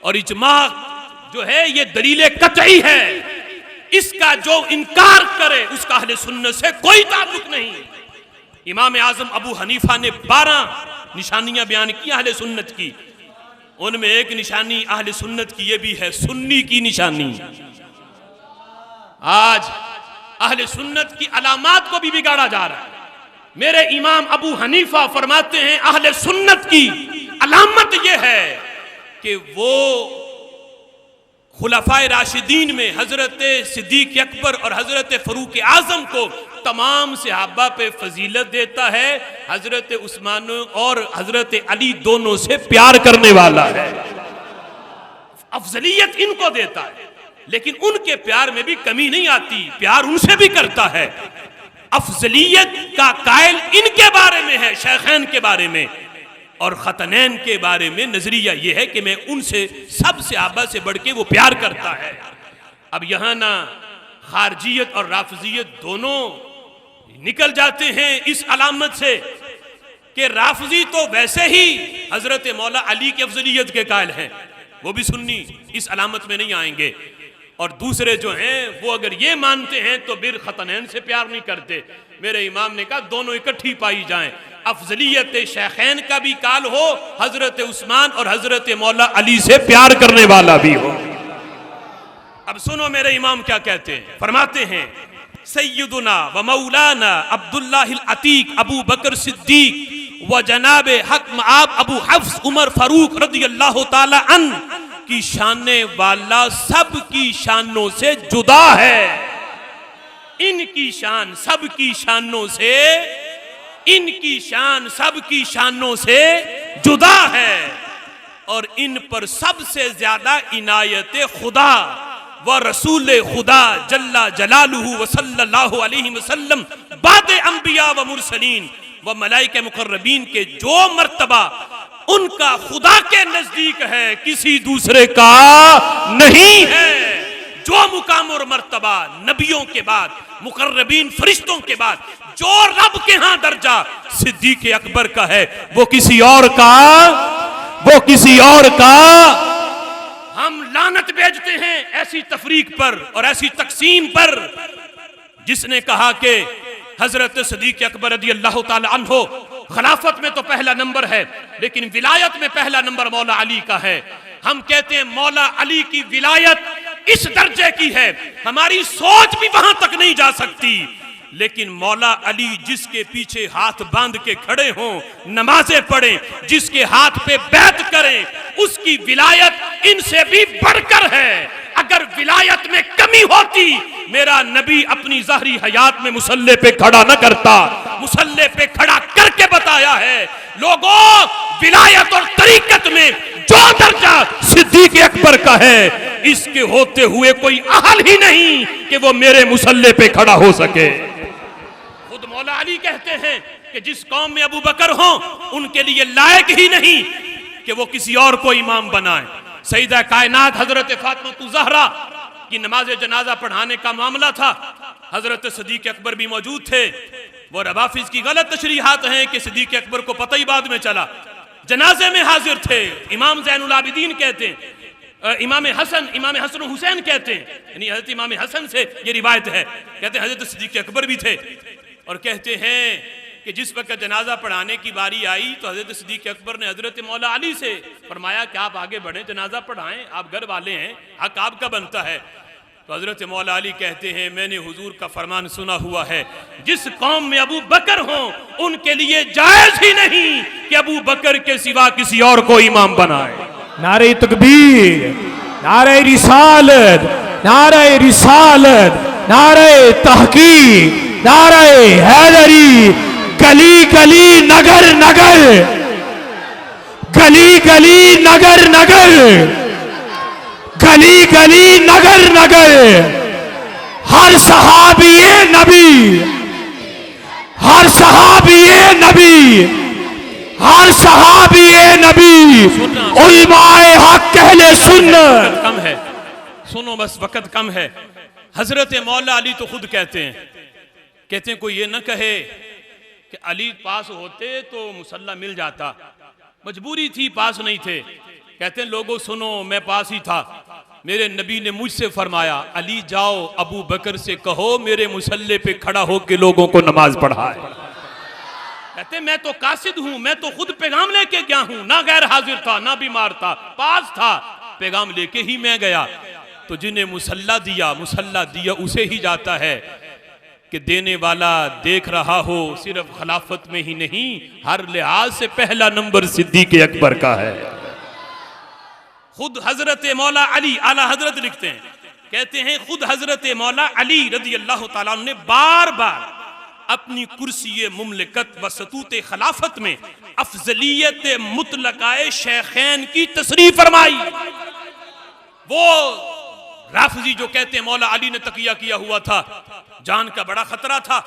और इजमा जो है ये दलील कतई है, इसका जो इनकार करे उसका अहले सुन्नत से कोई ताल्लुक नहीं। इमाम आजम अबू हनीफा ने 12 निशानियां बयान की अहले सुन्नत की, उनमें एक निशानी अहले सुन्नत की ये भी है, सुन्नी की निशानी। आज अहले सुन्नत की अलामात को भी बिगाड़ा जा रहा है। मेरे इमाम अबू हनीफा फरमाते हैं अहले सुन्नत की अलामत यह है कि वो खुलफाए राशिदीन में हजरत सिद्दीक अकबर और हजरत फरूक आजम को तमाम सहाबा पे फजीलत देता है, हजरत उस्मान और हजरत अली दोनों से प्यार करने वाला है, अफजलियत इनको देता है, लेकिन उनके प्यार में भी कमी नहीं आती, प्यार उनसे भी करता है। अफजलियत का कायल इनके बारे में है, शेखैन के बारे में, और खतनैन के बारे में नजरिया यह है कि मैं उनसे सब सहाबा से बढ़ के वो प्यार करता है। अब यहां ना खारजियत और राफजियत दोनों निकल जाते हैं इस अलामत से कि राफजी तो वैसे ही हजरत मौला अली की अफजलियत के कायल हैं, वो भी सुन्नी इस अलामत में नहीं आएंगे, और दूसरे जो हैं वो अगर ये मानते हैं तो बिर खतनैन से प्यार नहीं करते। मेरे इमाम ने कहा दोनों इकट्ठी पाई जाएं, अफजलियत शेखैन का भी काल हो, हजरत उस्मान और हजरत मौला अली से प्यार करने वाला भी हो। अब सुनो मेरे इमाम क्या कहते हैं, फरमाते हैं सैयदुना व मौलाना अब्दुल्लाहिल अतीक अबू बकर सिद्दीक व जनाबे हक मआब अबू हफ्स उमर फारूक रदियल्लाहु ताला अन की शाने वाला सब की शानों से जुदा है। इनकी शान सब की शानों से, इनकी शान सब की शानों से जुदा है, और इन पर सबसे ज्यादा इनायत खुदा व रसूल खुदा जल्ला जलालुहु व सल्लल्लाहु अलैहि वसल्लम बाद अंबिया व मुरसलीन व मलाइके मुकर्रबीन के जो मर्तबा उनका खुदा के नजदीक है किसी दूसरे का नहीं है। जो मुकाम और मर्तबा नबियों के बाद, मुकर्रबीन फरिश्तों के बाद, जो रब के यहां दर्जा सिद्दीक अकबर का है, वो किसी और का, वो किसी और का। हम लानत भेजते हैं ऐसी तफरीक पर और ऐसी तकसीम पर जिसने कहा कि हजरत सिद्दीक अकबर रज़ी अल्लाह ताला अन्हो खिलाफत में तो पहला नंबर है, लेकिन विलायत में पहला नंबर मौला अली का है। हम कहते हैं मौला अली की विलायत इस दर्जे की है, हमारी सोच भी वहां तक नहीं जा सकती, लेकिन मौला अली जिसके पीछे हाथ बांध के खड़े हों, नमाजें पढ़ें, जिसके हाथ पे बैत करें, उसकी विलायत इनसे भी बढ़कर है। अगर विलायत में कमी होती मेरा नबी अपनी ज़ाहरी हयात में मुसल्ले पे खड़ा न करता, मुसल्ले पे खड़ा करके बताया है लोगों विलायत और तरीकत में जो दर्जा सिद्दीक अकबर का है, इसके होते हुए कोई अहल ही नहीं कि वो मेरे मुसल्ले पे खड़ा हो सके। खुद मौला अली कहते हैं कि जिस कौम में अबू बकर हो उनके लिए लायक ही नहीं कि वो किसी और को इमाम बनाए। सईदा कायनात हजरत फातिमा ज़हरा की नमाज जनाजा पढ़ाने का मामला था, हजरत सिद्दीक अकबर भी मौजूद थे। वो रवाफिज की गलत तशरीहात हैं कि सिद्दीक अकबर को पता ही बाद में चला, जनाजे में हाजिर थे। इमाम ज़ैनुल आबिदीन कहते हैं, इमाम हसन हुसैन कहते हैं, यानी हजरत इमाम हसन से ये रिवायत है, कहते हैं हजरत सिद्दीक अकबर भी थे, और कहते हैं कि जिस वक्त जनाजा पढ़ाने की बारी आई तो हजरत सिद्दीक अकबर ने हजरत मौला अली से फरमाया कि आप आगे बढ़ें, जनाजा पढ़ाएं, आप घर वाले हैं, हक आपका बनता है। तो हजरत मौला अली कहते हैं मैंने हुजूर का फरमान सुना हुआ है, जिस कौम में अबू बकर हो उनके लिए जायज ही नहीं कि अबू बकर के सिवा किसी और को इमाम बनाए। नारे तकबीर, नारे रिसालत, नारे रिसालत, नारे तहकीक, नारे हैदरी, गली गली नगर नगर, गली गली नगर नगर, गली गली नगर नगर, हर सहाबिए नबी, हर सहाबिए नबी, हर सहाबिए नबी, उलमाए हक अहले सुन्नत। कम है, सुनो बस वक्त कम है। हजरत मौला अली तो खुद कहते हैं कोई ये न कहे कि अली पास होते तो मुसल्ला मिल जाता, मजबूरी थी, पास नहीं थे। कहते हैं लोगों सुनो, मैं पास ही था, मेरे नबी ने मुझसे फरमाया अली जाओ अबू बकर से कहो मेरे मुसल्ले पे खड़ा होकर लोगों को नमाज पढ़ाए। कहते मैं तो कासिद हूं, मैं तो खुद पैगाम लेके गया हूं, ना गैर हाजिर था ना बीमार था, पास था, पैगाम लेके ही मैं गया। तो जिन्हें मुसल्ला दिया उसे ही जाता है कि देने वाला देख रहा हो, सिर्फ खिलाफत में ही नहीं हर लिहाज से पहला नंबर सिद्दीक अकबर का है। खुद हजरत मौला अली, आला हजरत लिखते हैं, कहते हैं खुद हजरत मौला अली रदी अल्लाह ताला ने बार बार अपनी कुर्सी मुमलिकत व सतूत खिलाफत में अफजलियत मुतलकाए शेखैन की तसरीह फरमाई। वो राफजी जो कहते हैं मौला अली ने तकिया किया हुआ था, जान का बड़ा खतरा था,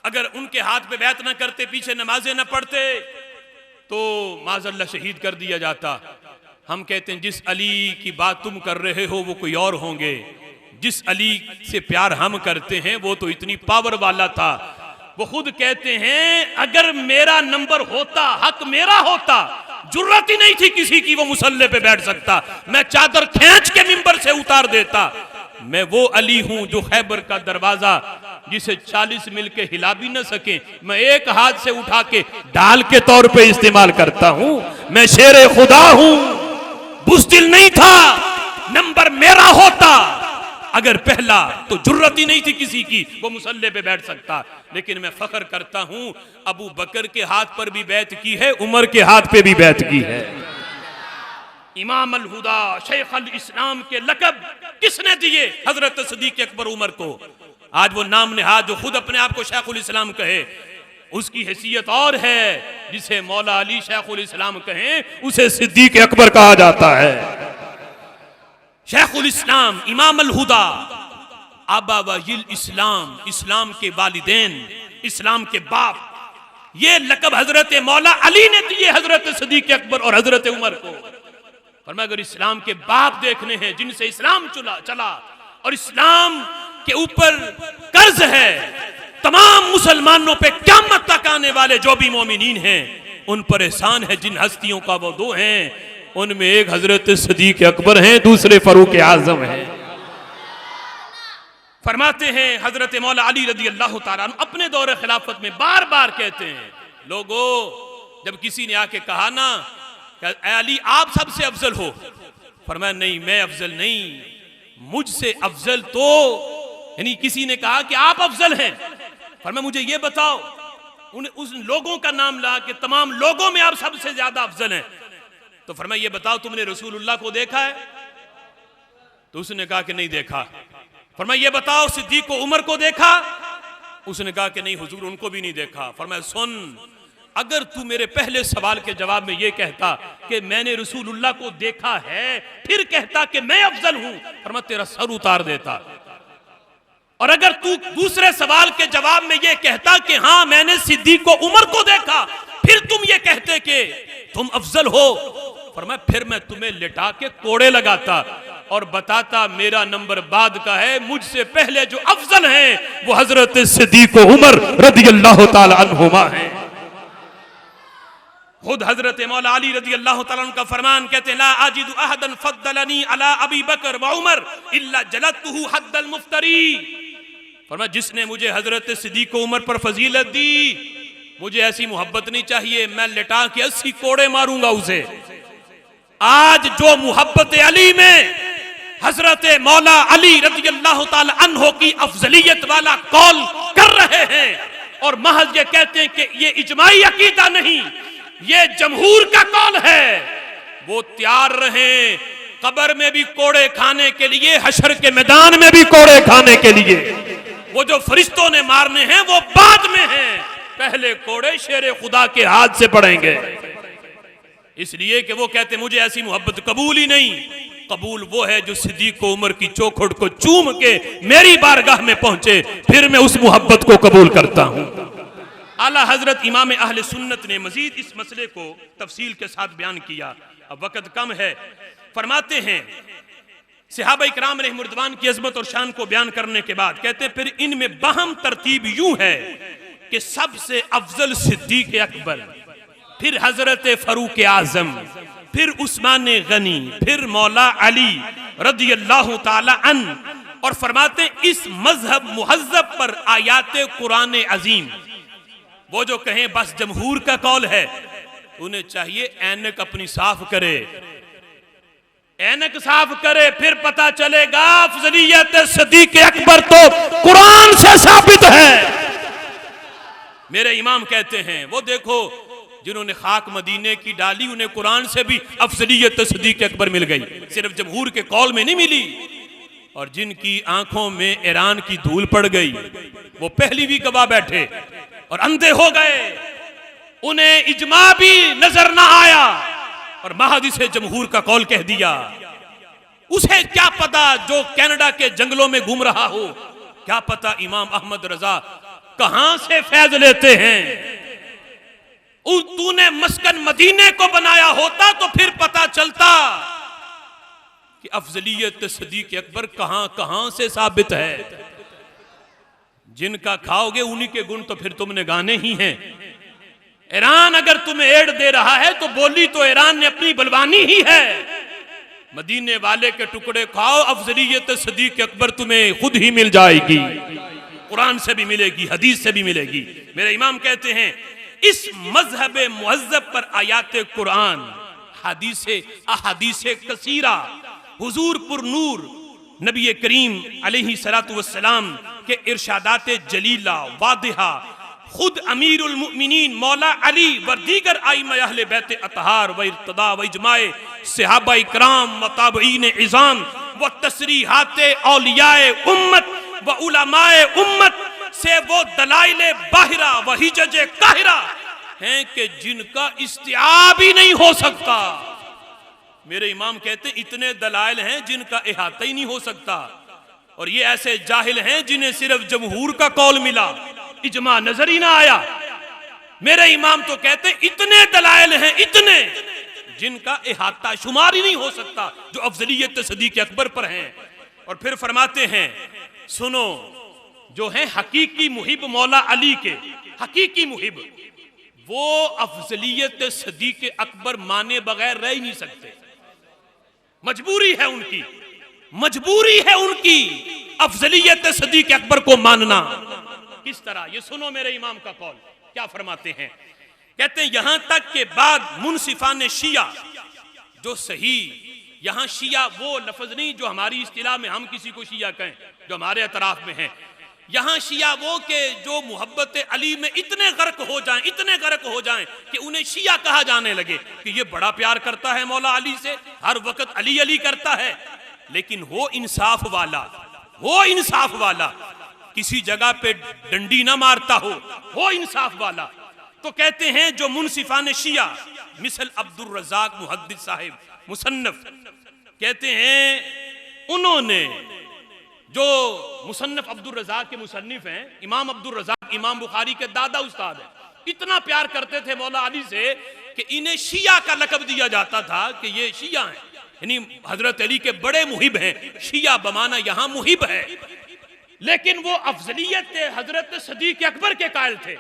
अगर उनके हाथ पे बैत न करते, पीछे नमाजें न पढ़ते तो माज़अल्लाह शहीद कर दिया जाता। हम कहते हैं जिस अली की बात तुम कर रहे हो वो कोई और होंगे, जिस अली से प्यार हम करते हैं वो तो इतनी पावर वाला था। वो खुद कहते हैं अगर मेरा नंबर होता, हक मेरा होता, जुर्रत ही नहीं थी किसी की वो मुसल्ले पे बैठ सकता, मैं चादर खींच के मिंबर से उतार देता। मैं वो अली हूं जो खैबर का दरवाजा जिसे 40 मिल के हिला भी न सके, मैं एक हाथ से उठा के ढाल के तौर पे इस्तेमाल करता हूं। मैं शेरे खुदा हूं, बुज़दिल नहीं था, नंबर मेरा होता अगर पहला तो जुर्रत ही नहीं थी किसी की वो मुसल्ले पे बैठ सकता। लेकिन मैं फख्र करता हूं अबू बकर के हाथ पर भी बैत की है, उमर के हाथ पे भी बैत की है। इमाम अल हुदा, शेख अल इस्लाम के लकब किसने दिए? हजरत सिद्दीक अकबर उमर को। आज वो नाम नेहाद जो खुद अपने आप को शेखुल इस्लाम कहे, उसकी हैसियत और है। जिसे मौला अली शेखुल इस्लाम कहें उसे सिद्दीक अकबर कहा जाता है। शेखुल इस्लाम, इमाम अल हुदा, आबा वजील इस्लाम, इस्लाम के वालिदैन, इस्लाम के बाप, ये लकब हजरत मौला अली ने दिए हजरत सिद्दीक अकबर और हजरत उमर को। और मैं अगर इस्लाम के बाप देखने हैं जिनसे इस्लाम चला और इस्लाम के ऊपर कर्ज है, तमाम मुसलमानों पे क़यामत तक आने वाले जो भी मोमिनीन हैं उन पर एहसान है। जिन हस्तियों का वो दो हैं उनमें एक हजरत सिद्दीक अकबर हैं, दूसरे फरूक आजम हैं। फरमाते हैं हजरत मौला अली रदी अल्लाह ताला अन्हु अपने दौरे खिलाफत में बार बार कहते हैं, लोगों जब किसी ने आके कहा ना अली आप सबसे अफजल हो, फरमाया नहीं मैं अफजल नहीं, मुझसे अफजल तो, यानी किसी ने कहा कि आप अफजल हैं, फरमाया मुझे ये बताओ उस लोगों का नाम ला कि तमाम लोगों में आप सबसे ज्यादा अफजल हैं। तो फरमाया ये बताओ तुमने रसूलुल्लाह को देखा है? तो उसने कहा कि नहीं देखा। फरमाया ये बताओ सिद्दीक को, उमर को देखा? उसने कहा कि नहीं हुजूर उनको भी नहीं देखा। फरमाया सुन, अगर तू मेरे पहले सवाल के जवाब में ये कहता कि मैंने रसूलुल्लाह को देखा है, फिर कहता कि मैं अफजल हूं, फरमाया तेरा सर उतार देता। और अगर तू दूसरे सवाल के जवाब में ये कहता कि हाँ मैंने सिद्दीक को, उमर को देखा, फिर तुम ये कहते कि तुम अफजल हो, फरमाया फिर मैं तुम्हें लिटा के कोड़े लगाता और बताता मेरा नंबर बाद का है, मुझसे पहले जो अफजल हैं वो हजरत सिद्दीक उमर रदी अल्लाह ताला अन्हुमा हैं। खुद हजरत मौला अली रदी अल्लाह ताला अन्हु का फरमान कहते हैं ला आजिदु अहदन फद्दलनी अला अबी बकर व उमर इल्ला जलतहु हद्दल मुफ्तरी। फरमाया जिसने मुझे हजरत सिद्दीक उमर पर फजीलत दी, मुझे ऐसी मोहब्बत नहीं चाहिए, मैं लिटा के 80 कोड़े मारूंगा उसे। आज जो मोहब्बत अली में हजरत मौला अली रज़ी अल्लाह ताला अन्हो की अफजलियत वाला कौल कर रहे हैं और महज ये कहते हैं कि ये इजमाई अकीदा नहीं, ये जमहूर का कौल है, वो तैयार रहें कब्र में भी कोड़े खाने के लिए, हशर के मैदान में भी कोड़े खाने के लिए। वो जो फरिश्तों ने मारने हैं वो बाद में हैं, पहले कोड़े शेरे खुदा के हाथ से पड़ेंगे। इसलिए कि वो कहते मुझे ऐसी मोहब्बत कबूल ही नहीं। कबूल वो है जो सिद्दीक उमर की चौखट को चूम के मेरी बारगाह में पहुंचे, फिर मैं उस मोहब्बत को कबूल करता हूं। आला हजरत इमाम अहले सुन्नत ने मजीद इस मसले को तफसील के साथ बयान किया, अब वक्त कम है। फरमाते हैं सहाबा इकराम अलैहिमुर्रिदवान की अजमत और शान को बयान करने के बाद कहते हैं फिर इनमें बहम तरतीब यूं है कि सबसे अफजल सिद्दीक अकबर, फिर हजरत फरूक आजम, फिर उस्मान गनी, फिर मौला अली रज़ी अल्लाह ताला अन्हु। और फरमाते इस मजहब मुहज्जब पर आयात कुरान अजीम वो जो कहें बस जमहूर का कौल है, उन्हें चाहिए ऐनक अपनी साफ करे, ऐनक साफ करे, फिर पता चलेगा अफजलियत सदीक अकबर तो कुरान से साबित है। मेरे इमाम कहते हैं वो देखो जिन्होंने खाक मदीने की डाली उन्हें कुरान से भी अफजलियत सदीक अकबर मिल गई, सिर्फ जमहूर के कौल में नहीं मिली। और जिनकी आंखों में ईरान की धूल पड़ गई वो पहली भी गवाह बैठे और अंधे हो गए, उन्हें इजमा भी नजर ना आया और महदी से जमहूर का कौल कह दिया। उसे क्या पता जो कनाडा के जंगलों में घूम रहा हो, क्या पता इमाम अहमद रजा कहां से फैज लेते हैं। तूने मस्कन मदीने को बनाया होता तो फिर पता चलता कि अफजलियत सदीक अकबर कहां कहां से साबित है। जिनका खाओगे उन्हीं के गुण तो फिर तुमने गाने ही हैं। ईरान अगर तुम्हें एड दे रहा है तो बोली तो ईरान ने अपनी बलवानी ही है। मदीने वाले के टुकड़े खाओ, अफजलियत सदीक अकबर तुम्हें खुद ही मिल जाएगी, कुरान से भी मिलेगी, हदीस से भी मिलेगी। मेरे इमाम कहते हैं इस मजहब मुहज्जब पर आयात कुरान, हदीसे अहदीसे कसीरा, हुजूर पुर नूर नबी करीम अलैहि सलातु वस्सलाम के इरशादात जलीला वादिहा, खुद अमीरुल मुमिनीन मौला अली व दीगर आइमा अहले बैत अतहार व इर्तदा व इजमाए सहाबा इकराम व ताबईन इज़ाम व तसरीहाते औलियाए उम्मत व उलमाए उम्मत से वो दलाइले बाहिरा व हिजजे काहिरा हैं कि जिनका इस्तिआब ही नहीं हो सकता। मेरे इमाम कहते इतने दलाइल हैं जिनका इहाता ही नहीं हो सकता। और ये ऐसे जाहिल हैं जिन्हें सिर्फ जमहूर का कौल मिला, इजमा नजर ही ना आया। मेरे इमाम तो कहते इतने दलाइल हैं, इतने जिनका इहाता शुमार ही नहीं हो सकता, जो अफजलियत सदीक अकबर पर हैं। और फिर फरमाते हैं सुनो, जो है हकीकी मुहिब मौला अली के, हकीकी मुहिब, वो अफजलियत सदीक अकबर माने बगैर रह ही नहीं सकते। मजबूरी है उनकी, मजबूरी है उनकी अफजलियत सदीक अकबर को मानना। किस तरह, ये सुनो मेरे इमाम का कौल क्या फरमाते हैं। कहते हैं यहां तक के बाद मुनसिफान शिया, जो सही, यहां शिया वो लफ्ज नहीं जो हमारी इस्तिलाह में हम किसी को शिया कहें, जो हमारे अतराफ में है। यहां शिया वो के जो मोहब्बत अली में इतने गर्क हो जाएं, इतने गर्क हो जाएं कि उन्हें शिया कहा जाने लगे कि ये बड़ा प्यार करता है मौला अली से, हर वक्त अली अली करता है। लेकिन हो इंसाफ वाला, हो इंसाफ वाला, किसी जगह पे डंडी ना मारता हो इंसाफ वाला। तो कहते हैं जो मुनसिफान शिया मिसल अब्दुल रज़ाक मुहद्दिस साहिब मुसन्नफ, कहते हैं उन्होंने जो मुसन्नफ अब्दुल रज़ाक के मुसन्निफ हैं, इमाम अब्दुल रज़ाक इमाम बुखारी के दादा उस्ताद हैं, इतना प्यार करते थे मौला अली से कि इन्हें शिया का लक़ब दिया जाता था कि ये शिया हैं, यानी हजरत अली के बड़े मुहिब हैं। शिया बमाना यहां मुहिब है, लेकिन वो अफजलियत हजरत सदीक अकबर के कायल थे।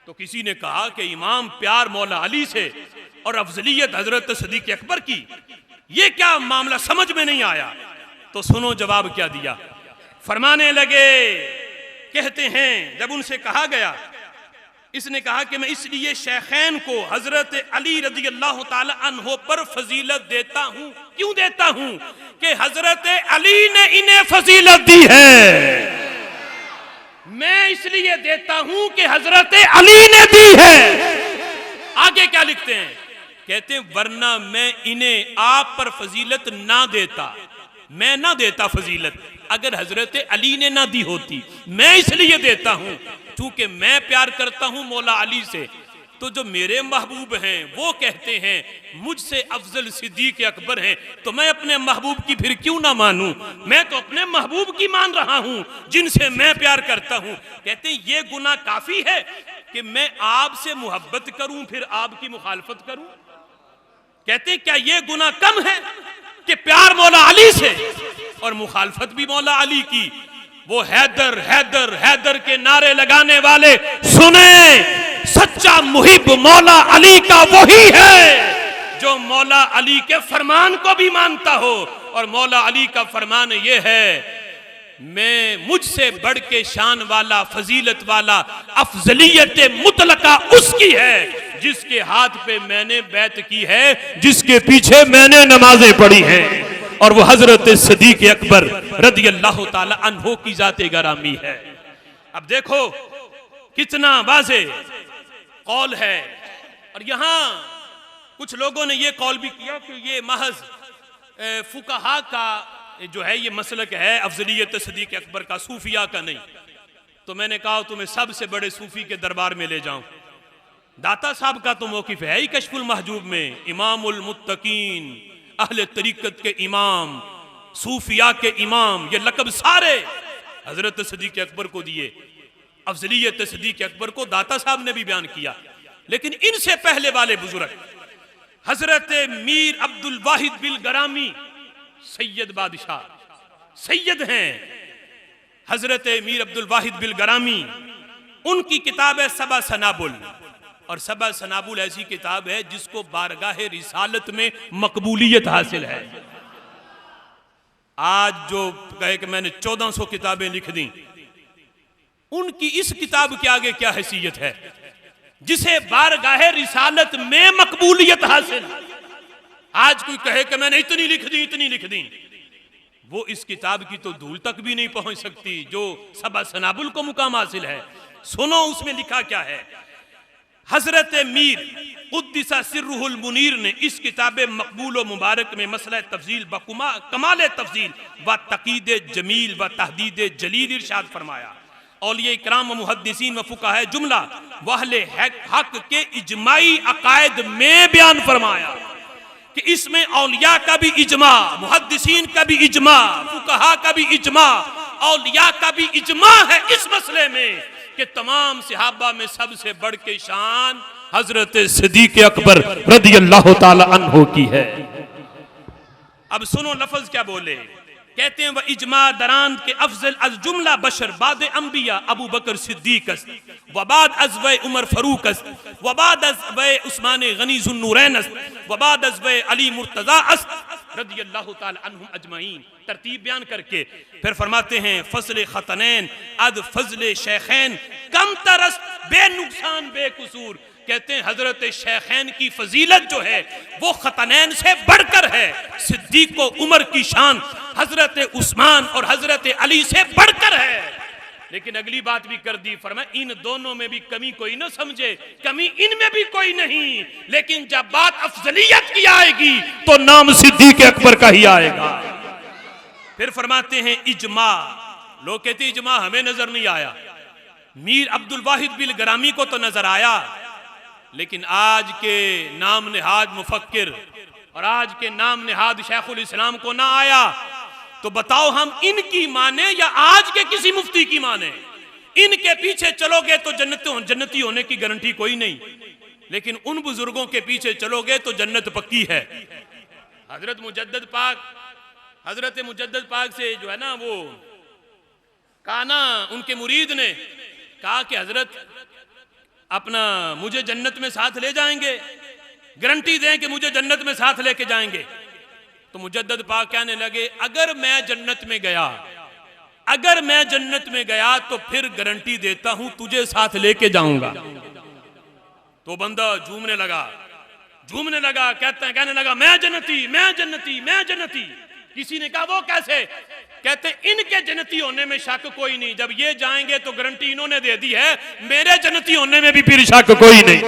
तो किसी ने कहा कि इमाम प्यार मौला अली से और अफजलियत हजरत सदीक अकबर की, ये क्या मामला समझ में नहीं आया। तो सुनो जवाब क्या दिया, फरमाने लगे, कहते हैं जब उनसे कहा गया, इसने कहा कि मैं इसलिए शेखैन को हजरत अली रज़ी अल्लाह ताला अन्हो पर फजीलत देता हूं। क्यों देता हूं? कि हजरत अली ने इन्हें फजीलत दी है। मैं इसलिए देता हूं कि हजरत अली ने दी है। आगे क्या लिखते हैं, कहते हैं वरना मैं इन्हें आप पर फजीलत ना देता, मैं ना देता फजीलत अगर हजरत अली ने ना दी होती। मैं इसलिए देता हूं क्योंकि मैं प्यार करता हूं मौला अली से। तो जो मेरे महबूब हैं वो कहते हैं मुझसे अफजल सिद्दीक अकबर हैं, तो मैं अपने महबूब की फिर क्यों ना मानूं। मैं तो अपने महबूब की मान रहा हूं जिनसे मैं प्यार करता हूं। कहते हैं ये गुनाह काफी है कि मैं आपसे मोहब्बत करूं फिर आपकी मुखालफत करूं। कहते हैं क्या ये गुनाह कम है कि प्यार मौला अली से और मुखालफत भी मौला अली की। वो हैदर हैदर हैदर के नारे लगाने वाले सुने, सच्चा मुहिब मौला अली का वही है जो मौला अली के फरमान को भी मानता हो। और मौला अली का फरमान ये है मैं मुझसे बढ़ के शान वाला, फजीलत वाला, अफजलियत मुतलका उसकी है जिसके हाथ पे मैंने बैत की है, जिसके पीछे मैंने नमाजें पढ़ी हैं, और वो हजरत सिद्दीक अकबर रदी अल्लाह ताला अन्हो की जाते गरामी है। अब देखो कितना वाज़े कौल है। और यहां कुछ लोगों ने ये कौल भी किया कि ये महज फुकहा का जो है ये मसलक है, अफजलियत सिद्दीक अकबर का, सूफिया का नहीं। तो मैंने कहा तुम्हें सबसे बड़े सूफी के दरबार में ले जाऊं। दाता साहब का तो मौकिफ है ही कश्फुल महजूब में, इमामुल मुत्तकीन, अहले तरीकत के इमाम, सूफिया के इमाम, ये लकब सारे हजरत सिद्दीक अकबर को दिए। अफजलियत सिद्दीक अकबर को दाता साहब ने भी बयान किया। लेकिन इनसे पहले वाले बुजुर्ग हजरत मीर अब्दुल वाहिद बिल गरामी, सैयद बादशाह, सैयद हैं हजरत मीर अब्दुल वाहिद बिल गरामी, उनकी किताब है सबा सनाबुल। और सबा सनाबुल ऐसी किताब है जिसको बारगाह रिसालत में मकबूलियत हासिल है। आज जो कहे कि मैंने 1400 किताबें लिख दी, उनकी इस किताब के आगे क्या हैसियत है जिसे बारगाह रिसालत में मकबूलियत हासिल। आज कोई कहे कि मैंने इतनी लिख दी, इतनी लिख दी, वो इस किताब की तो धूल तक भी नहीं पहुंच सकती जो सबा सनाबुल को मुकाम हासिल है। सुनो उसमें लिखा क्या है। हजरत मीर कुद्दिसा सिर्रुहुल मुनीर ने इस किताब मकबूल व मुबारक में मसला तफजील बकुमा कमाल तफजील व तकीद जमील व तहदीद जलील इरशाद फरमाया। औलिया इकराम व मुहद्दिसीन व फुकाहा जुमला वहले हक के इजमाई अकायद में बयान फरमाया कि इसमें औलिया का भी इजमा, मुहद्दिसीन का भी इजमा, फुकाहा का भी इजमा, औलिया का भी इजमा है इस मसले में कि तमाम सहाबा में सबसे बढ़ के शान हजरत सिद्दीक अकबर रदी अल्लाह ताला अन्हो की है। अब सुनो लफ्ज क्या बोले। कहते हैं वह इजमा दरान के अफजल अज जुमला बशर बाद अंबिया अबू बकर सिद्दीक वबाद अज़वे उमर फरूक वबाद अज़वे उस्मान गनी ज़ुन्नूरैन वबाद अज़वे अली मुर्तज़ा रदी अल्लाह ताला अन्हुम अजमईन। तरतीब बयान करके फिर फरमाते हैं फजल खतनैन अद फजल शेखैन कम तरस बेनुकसान बेकसूर। कहते हैं हजरत शेखैन की फजीलत जो है वो खतनैन से बढ़कर है। सिद्दीक व उमर की शान हजरत उस्मान और हजरत अली से बढ़कर है। लेकिन अगली बात भी कर दी, फरमाया इन दोनों में भी कमी कोई ना समझे, कमी इनमें भी कोई नहीं, लेकिन जब बात अफजलियत की आएगी तो नाम सिद्दीक अकबर का ही आएगा। फिर फरमाते हैं इजमा। लोग कहते हैं इजमा हमें नजर नहीं आया, मीर अब्दुल वाहिद बिल गरामी को तो नजर आया, लेकिन आज के नाम निहाद मुफक्किर और आज के नाम निहाद शेखुल इस्लाम को ना आया। तो बताओ हम इनकी माने या आज के किसी मुफ्ती की माने। इनके पीछे चलोगे तो जन्नती होने की गारंटी कोई नहीं, लेकिन उन बुजुर्गों के पीछे चलोगे तो जन्नत पक्की है। हजरत मुजद्दद पाक से जो है ना वो कहा ना, उनके मुरीद ने कहा कि हजरत अपना मुझे जन्नत में साथ ले जाएंगे, गारंटी दें कि मुझे जन्नत में साथ लेके जाएंगे। तो मुजद्दद पाक कहने लगे अगर मैं जन्नत में गया तो फिर गारंटी देता हूं तुझे साथ लेके जाऊंगा। तो बंदा झूमने लगा कहने लगा मैं जन्नती। किसी ने कहा वो कैसे? कहते इनके जन्नती होने में शक कोई नहीं, जब ये जाएंगे तो गारंटी इन्होंने दे दी है, मेरे जन्नती होने में भी फिर शक कोई नहीं।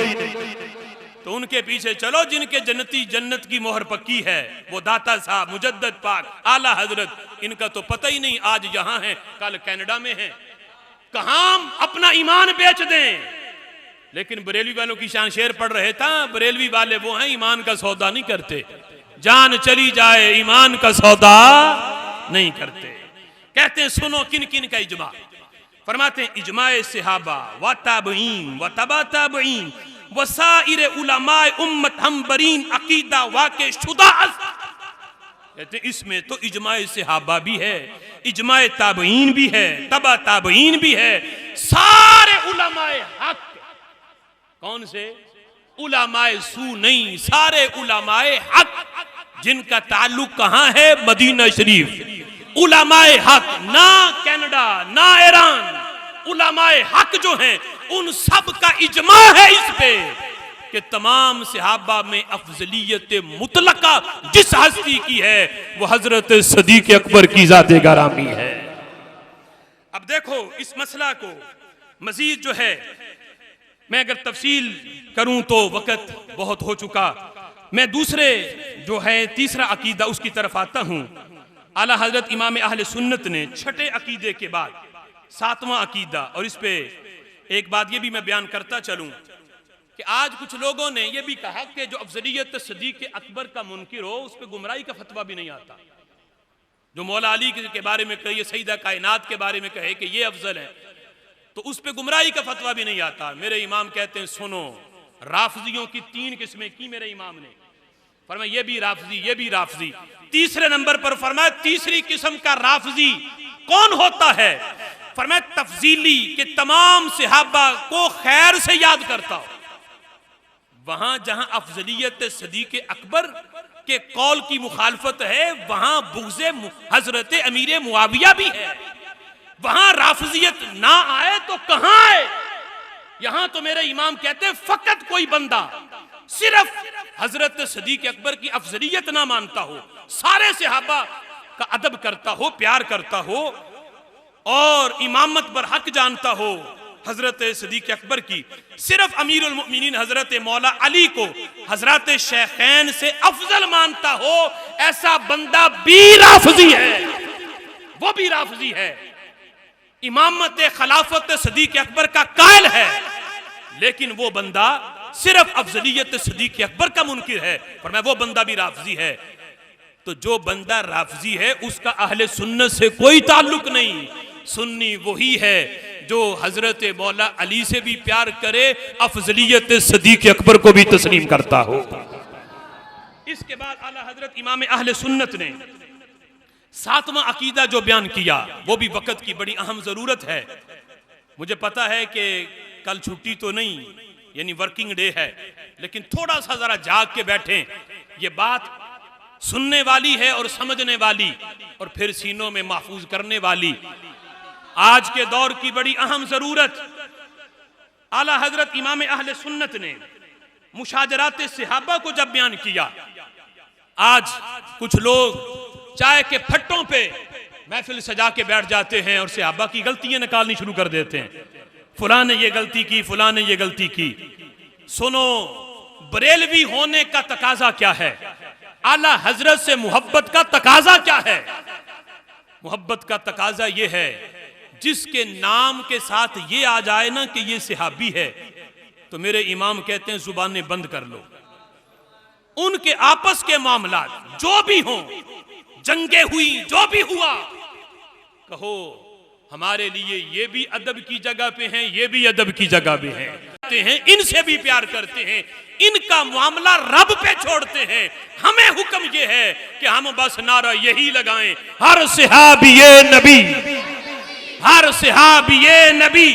तो उनके पीछे चलो जिनके जन्नत की मोहर पक्की है, वो दाता साहब मुजद्दद पाक आला हजरत। इनका तो पता ही नहीं आज यहां है कल कनाडा में है, कहां अपना ईमान बेच दें। लेकिन बरेलवी वालों की शान शेर पढ़ रहे था, बरेलवी वाले वो हैं ईमान का सौदा नहीं करते, जान चली जाए ईमान का सौदा नहीं करते। कहते हैं सुनो किन किन का इजमा। फरमाते हैं इजमाए सहाबा व ताबईन व तबा ताबईन वसाइर उलमाए उम्मत हमबरीन अकीदा वाके शुदा। कहते हैं इसमें तो इजमाए सहाबा भी है, इजमाए ताबईन भी है, तबा ताबईन भी है, सारे उलमाए हक। कौन से? उलमाए सू नहीं, सारे उलमाए हक जिनका ताल्लुक कहां है? मदीना शरीफ। उलमाए हक, ना कनाडा ना ईरान, उलमाए हक जो हैं उन सब का इजमा है इस पे कि तमाम सहाबा में अफजलियत मुतलका जिस हस्ती की है वो हजरत सदीक अकबर की ज़ाते गरामी है। अब देखो इस मसला को मजीद जो है मैं अगर तफसील करूं तो वक़्त बहुत हो चुका। मैं दूसरे जो है तीसरा अकीदा उसकी तरफ आता हूं। आला हजरत इमाम अहले सुन्नत ने छठे अकीदे के बाद सातवां अकीदा, और इस पे एक बात ये भी मैं बयान करता चलूं कि आज कुछ लोगों ने यह भी कहा कि जो अफजलियत सदीक अकबर का मुनकिर हो उस पर गुमराही का फतवा भी नहीं आता। जो मौला अली के बारे में कहे, सईदा कायनात के बारे में कहे कि ये अफजल है, तो उस पर गुमराही का फतवा भी नहीं आता। मेरे इमाम कहते हैं सुनो, राफजियों की 3 किस्में की मेरे इमाम ने। फरमाया ये भी राफजी, ये भी राफजी। तीसरे नंबर पर फरमाया तीसरी किस्म का राफजी कौन होता है? फरमाया तफजीली के तमाम सहाबा को खैर से याद करता हो। वहां जहां अफजलियत सदीक अकबर के कौल की मुखालफत है वहां बुग़्ज़े हजरत अमीर मुआविया भी है। वहां राफजियत ना आए तो कहां आए? यहां तो मेरे इमाम कहते हैं फकत कोई बंदा सिर्फ हजरत सदीक अकबर की अफजलियत ना मानता हो, सारे सहाबा का अदब करता हो, प्यार करता हो और इमामत पर हक जानता हो हजरत सदीक अकबर की, सिर्फ अमीरुल मोमिनीन हजरत मौला अली को हजरत शेखैन से अफजल मानता हो, ऐसा बंदा भी राफजी है। वो भी राफजी है, इमामत खिलाफत सदीक अकबर का कायल है, लेकिन वो बंदा सिर्फ अफजलियत सदीक अकबर का मुनकिर है। पर मैं वो बंदा भी राफजी है। तो जो बंदा राफजी है उसका अहले सुन्नत से कोई ताल्लुक नहीं। सुन्नी वही है जो हजरत मौला अली से भी प्यार करे, अफजलियत सदीक अकबर को भी तस्लीम करता हो। इसके बाद आला हजरत इमाम अहले सुन्नत ने सातवां अकीदा जो बयान किया वो भी वक़्त की बड़ी अहम जरूरत है। मुझे पता है कि कल छुट्टी तो नहीं, यानी वर्किंग डे है, लेकिन थोड़ा सा जरा जाग के बैठें। ये बात सुनने वाली है और समझने वाली और फिर सीनों में महफूज करने वाली। आज के दौर की बड़ी अहम जरूरत। आला हजरत इमाम अहले सुन्नत ने मुशाजरात सहाबा को जब बयान किया, आज कुछ लोग चाय के फट्टों पे महफिल सजा के बैठ जाते हैं और सहाबा की गलतियां निकालनी शुरू कर देते हैं। फलां ने ये गलती की, फलां ने ये गलती की। सुनो, बरेलवी होने का तकाजा क्या है? आला हजरत से मोहब्बत का तकाजा क्या है? मोहब्बत का तकाजा ये है जिसके नाम के साथ ये आ जाए ना कि ये सहाबी है, तो मेरे इमाम कहते हैं जुबानें बंद कर लो। उनके आपस के मामलात जो भी हों, जंगे हुई, जो भी हुआ, कहो हमारे लिए ये भी अदब की जगह पे हैं, ये भी अदब की जगह पे हैं, इनसे भी प्यार करते हैं, इनका मामला रब पे छोड़ते हैं। हमें हुक्म ये है कि हम बस नारा यही लगाएं, हर सहाबिये नबी, हर सहाबिये नबी।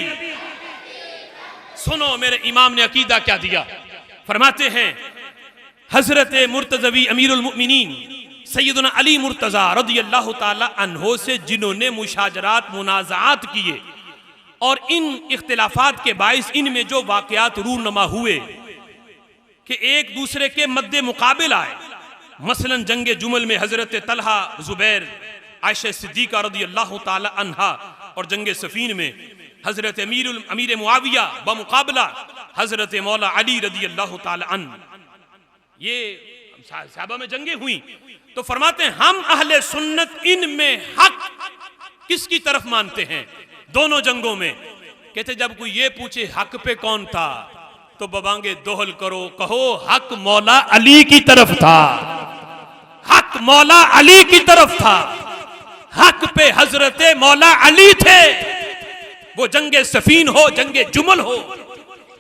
सुनो मेरे इमाम ने अकीदा क्या दिया। फरमाते हैं हजरत मुर्तज़वी अमीरुल मोमिनीन सैयदना अली मुर्तज़ा रज़ियल्लाहु ताला अन्हो से जिन्होंने मुशाजरात मुनाज़ात किए और इन इख्तिलाफात के बाइस इनमें जो वाक़यात रूनमा हुए कि एक दूसरे के मद्दे मुकाबिल आए, मसलन जंगे जुमल में हजरत तलहा, जुबैर, आयशा सिद्दीका रज़ियल्लाहु ताला अन्हा और जंगे सफीन में हजरत अमीर मुआविया बमुकाबला हजरत मौला अली रज़ियल्लाहु ताला अन्हु, ये सहाबा में जंगे हुई। तो फरमाते हैं हम अहले सुन्नत इनमें हक किसकी तरफ मानते हैं दोनों जंगों में? कहते जब कोई ये पूछे हक पे कौन था तो बबांगे दोहल करो, कहो हक मौला अली की तरफ था, हक मौला अली की तरफ था, हक पे हजरत मौला अली थे। वो जंगे सफीन हो, जंगे जुमल हो,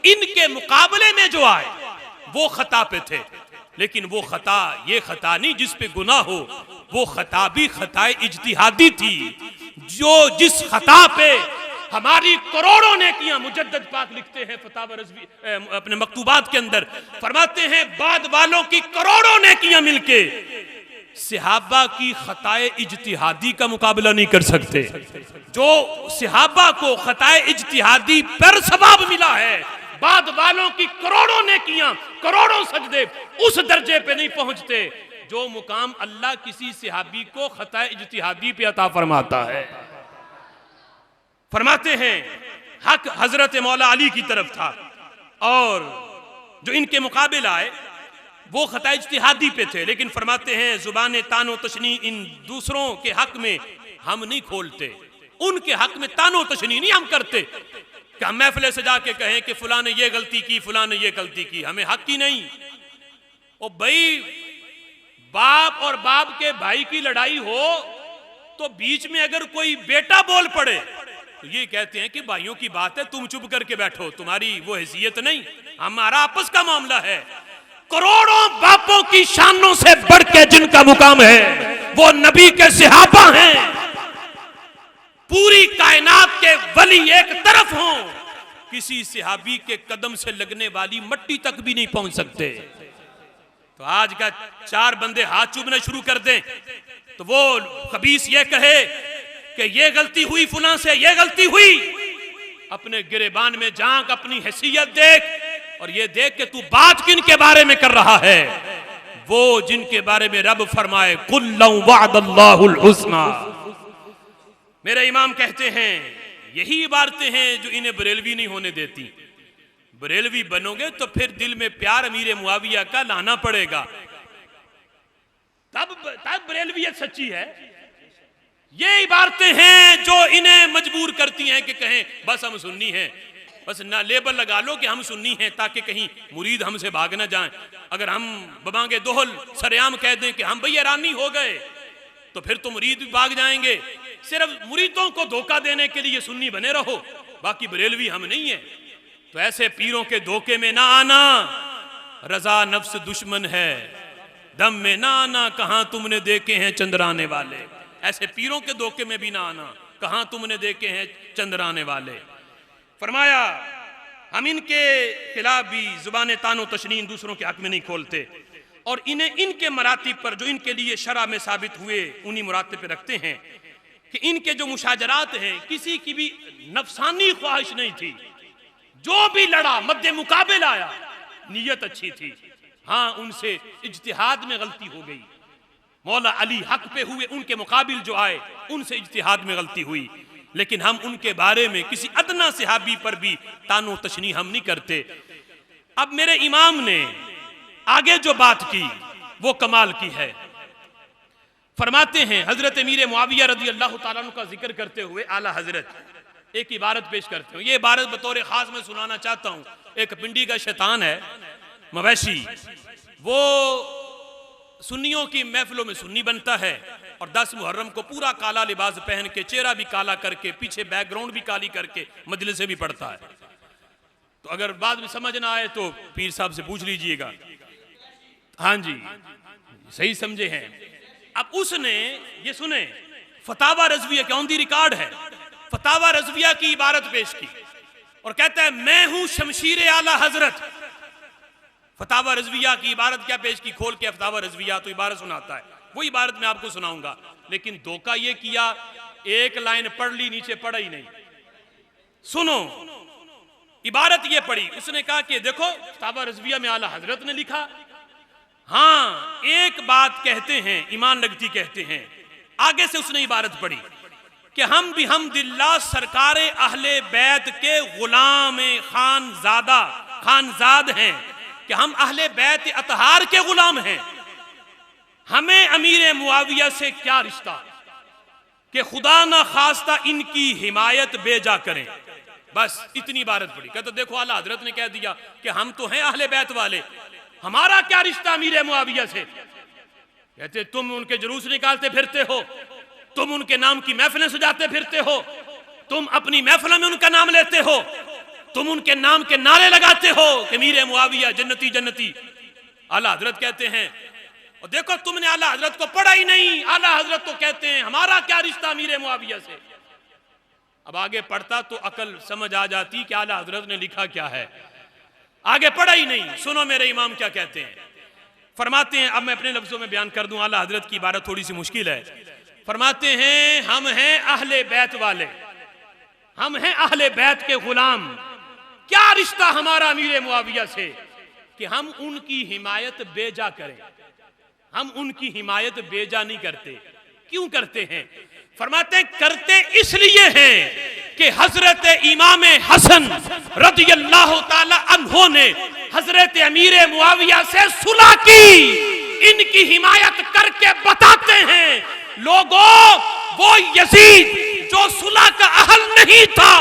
इनके मुकाबले में जो आए वो खता पे थे, लेकिन वो खता ये खता नहीं जिस पे गुनाह हो, वो खता भी खताए इज्तिहादी थी। जो जिस खता पे हमारी करोड़ों नेकियां, मुजद्दद पाक लिखते हैं फतावा रज़वी अपने मकतूबात के अंदर, फरमाते हैं बाद वालों की करोड़ों नेकियां मिलके सहाबा की खताए इज्तिहादी का मुकाबला नहीं कर सकते। जो सहाबा को खताए इज्तिहादी पर सवाब मिला है, बाद वालों की करोड़ों नेकियां, करोड़ों सजदे उस दर्जे पे नहीं पहुंचते जो मुकाम अल्लाह किसी सहाबी को खताए इज्तिहादी पे अता फरमाता है। फरमाते हैं हक हजरत मौला अली की तरफ था और जो इनके मुकाबले आए वो खता इज्तिहादी पे थे, लेकिन फरमाते हैं जुबान तानो तशनी इन दूसरों के हक में हम नहीं खोलते, उनके हक में तानो तशनी नहीं हम करते कि हम महफिल से जाके कहें कि फलां ने ये गलती की, फलां ने ये गलती की, हमें हक ही नहीं। ओ भाई, बाप और बाप के भाई की लड़ाई हो तो बीच में अगर कोई बेटा बोल पड़े तो ये कहते हैं कि भाइयों की बात है, तुम चुप करके बैठो, तुम्हारी वो हैसियत नहीं, हमारा आपस का मामला है। करोड़ों बापों की शानों से बढ़ के जिनका मुकाम है वो नबी के सहाबा हैं। पूरी कायनात के वली एक तरफ हो, किसी सहाबी के कदम से लगने वाली मट्टी तक भी नहीं पहुंच सकते। तो आज का चार बंदे हाथ चूमना शुरू कर दें तो वो खबीस ये कहे कि ये गलती हुई फुला से, ये गलती हुई, अपने गिरेबान में झांक, अपनी हैसियत देख और ये देख के तू बात किन के बारे में कर रहा है, वो जिनके बारे में रब फरमाए कुल्लु वअदल्लाहुल हुस्ना। मेरे इमाम कहते हैं यही इबारतें हैं जो इन्हें बरेलवी नहीं होने देती। बरेलवी बनोगे तो फिर दिल में प्यार अमीर मुआविया का लाना पड़ेगा, तब बरेलवियत सच्ची है। ये इबारतें हैं जो इन्हें मजबूर करती हैं कि कहें बस हम सुन्नी हैं, बस ना लेबल लगा लो कि हम सुन्नी हैं ताकि कहीं मुरीद हमसे भाग ना जाएं। अगर हम बबांगे दोहल सरेआम कह दें कि हम भैया रानी हो गए तो फिर तो मुरीद भी भाग जाएंगे। सिर्फ मुरीदों को धोखा देने के लिए सुन्नी बने रहो, बाकी बरेलवी हम नहीं है। तो ऐसे पीरों के धोखे में ना आना, रजा नफ्स दुश्मन है, दम में ना आना, कहां तुमने देखे हैं चंद्राने वाले। ऐसे पीरों के धोखे में भी ना आना, कहां तुमने देखे हैं चंद्राने वाले। फरमाया हम इनके खिलाफ भी जुबान तानो तशनीन दूसरों के हक में नहीं खोलते और इन्हें इनके मरातिब पर जो इनके लिए शरा में साबित हुए उन्हीं मुरातिब पे रखते हैं कि इनके जो मुशाजरात हैं किसी की भी नफसानी ख्वाहिश नहीं थी। जो भी लड़ा मद्दे मुकाबले आया नीयत अच्छी थी। हाँ, उनसे इज्तिहाद में गलती हो गई, मौला अली हक पे हुए, उनके मुकाबिल जो आए उनसे इज्तिहाद में गलती हुई, लेकिन हम उनके बारे में किसी अदना सहाबी पर भी तानो तशनी हम नहीं करते। अब मेरे इमाम ने आगे जो बात की वो कमाल की है। फरमाते हैं हजरत अमीर मुआविया रज़ी अल्लाह ताला अन्हु का जिक्र करते हुए आला हजरत एक इबारत पेश करते हैं। ये इबारत बतौर खास मैं सुनाना चाहता हूँ। एक पिंडी का शैतान है मवैशी, वो सुन्नियों की महफिलों में सुन्नी बनता है और 10 मुहर्रम को पूरा काला लिबास पहन के, चेहरा भी काला करके, पीछे बैकग्राउंड भी काली करके मजलिस से भी पढ़ता है। तो अगर बाद में समझ ना आए तो पीर साहब से पूछ लीजिएगा। हाँ जी, सही समझे हैं। अब उसने ये सुने फतावा रज़विया के ऑन दी रिकॉर्ड है, फतावा रज़विया की इबारत पेश की और कहता है मैं हूं शमशीर आला हजरत। फतावा रज़विया की इबारत क्या पेश की, खोल के फतावा रज़विया तो इबारत सुनाता है, वो इबारत मैं आपको सुनाऊंगा। लेकिन धोखा ये किया, एक लाइन पढ़ ली, नीचे पढ़ा ही नहीं। सुनो इबारत ये पढ़ी, उसने कहा कि देखो फतावा रज़विया में आला हजरत ने लिखा। हाँ, एक बात कहते हैं, ईमान लगती कहते हैं। आगे से उसने इबारत पढ़ी कि हम भी हमदिल्ला सरकार अहले बैत के गुलाम खानजाद हैं, कि हम अहले बैत अतहार के गुलाम हैं। हमें अमीर मुआविया से क्या रिश्ता कि खुदा ना खास्ता इनकी हिमायत बेजा करें। बस इतनी इबारत पढ़ी। कहते देखो आला हजरत ने कह दिया कि हम तो हैं अहले बैत वाले, हमारा क्या रिश्ता अमीर मुआविया से। कहते तुम उनके जुलूस निकालते फिरते हो, तुम उनके नाम की महफिलें सजाते फिरते हो, तुम अपनी महफिलों में उनका नाम लेते हो, तुम उनके नाम के नारे लगाते हो कि अमीर मुआविया जन्नती जन्नती। आला हजरत कहते हैं और देखो तुमने आला हजरत को पढ़ा ही नहीं। आला हजरत तो कहते हैं हमारा क्या रिश्ता अमीर मुआविया से। अब आगे पढ़ता तो अकल समझ आ जाती कि आला हजरत ने लिखा क्या है। आगे पढ़ा ही नहीं। सुनो मेरे इमाम क्या कहते हैं। फरमाते हैं, अब मैं अपने लफ्जों में बयान कर दूं, आला हजरत की इबारत थोड़ी सी मुश्किल है। फरमाते हैं हम हैं अहले बैत वाले, हम हैं अहले बैत के गुलाम। क्या रिश्ता हमारा अमीर मुआविया से कि हम उनकी हिमायत बेजा करें। हम उनकी हिमायत बेजा नहीं करते। क्यों करते हैं? फरमाते हैं करते इसलिए हैं कि हजरत इमाम हसन रदियल्लाहु ताला अन्हो ने हजरत अमीर मुआविया से सुलह की। इनकी हिमायत करके बताते हैं लोगों, वो यजीद जो सुलह का अहल नहीं था,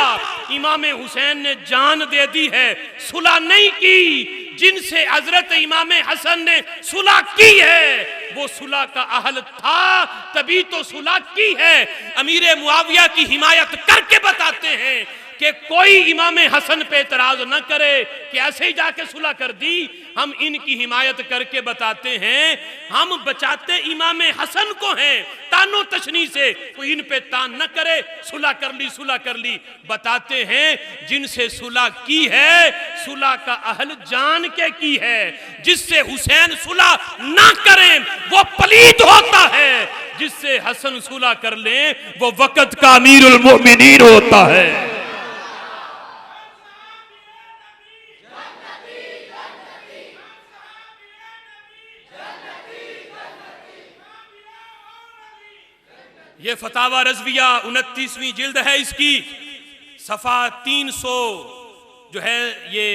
इमाम हुसैन ने जान दे दी है, सुलह नहीं की। जिनसे हजरत इमाम हसन ने सुलह की है वो सुलह का अहल था, तभी तो सुलह की है। अमीर मुआविया की हिमायत करके बताते हैं कि कोई इमाम हसन पे एतराज न करे कि ऐसे ही जाके सुलह कर दी। हम इनकी हिमायत करके बताते हैं, हम बचाते इमाम हसन को हैं तानो तशनी से, कोई इन पे तान न करे। सुलह कर ली, सुलह कर ली। बताते हैं जिनसे सुलह की है, सुलह का अहल जान के की है। जिससे हुसैन सुलह ना करें वो पलीद होता है, जिससे हसन सुलह कर ले वो वक्त का अमीरुल मोमिनीन होता है। ये फतावा रज़विया 29वीं जिल्द है, इसकी सफ़ा 300 जो है ये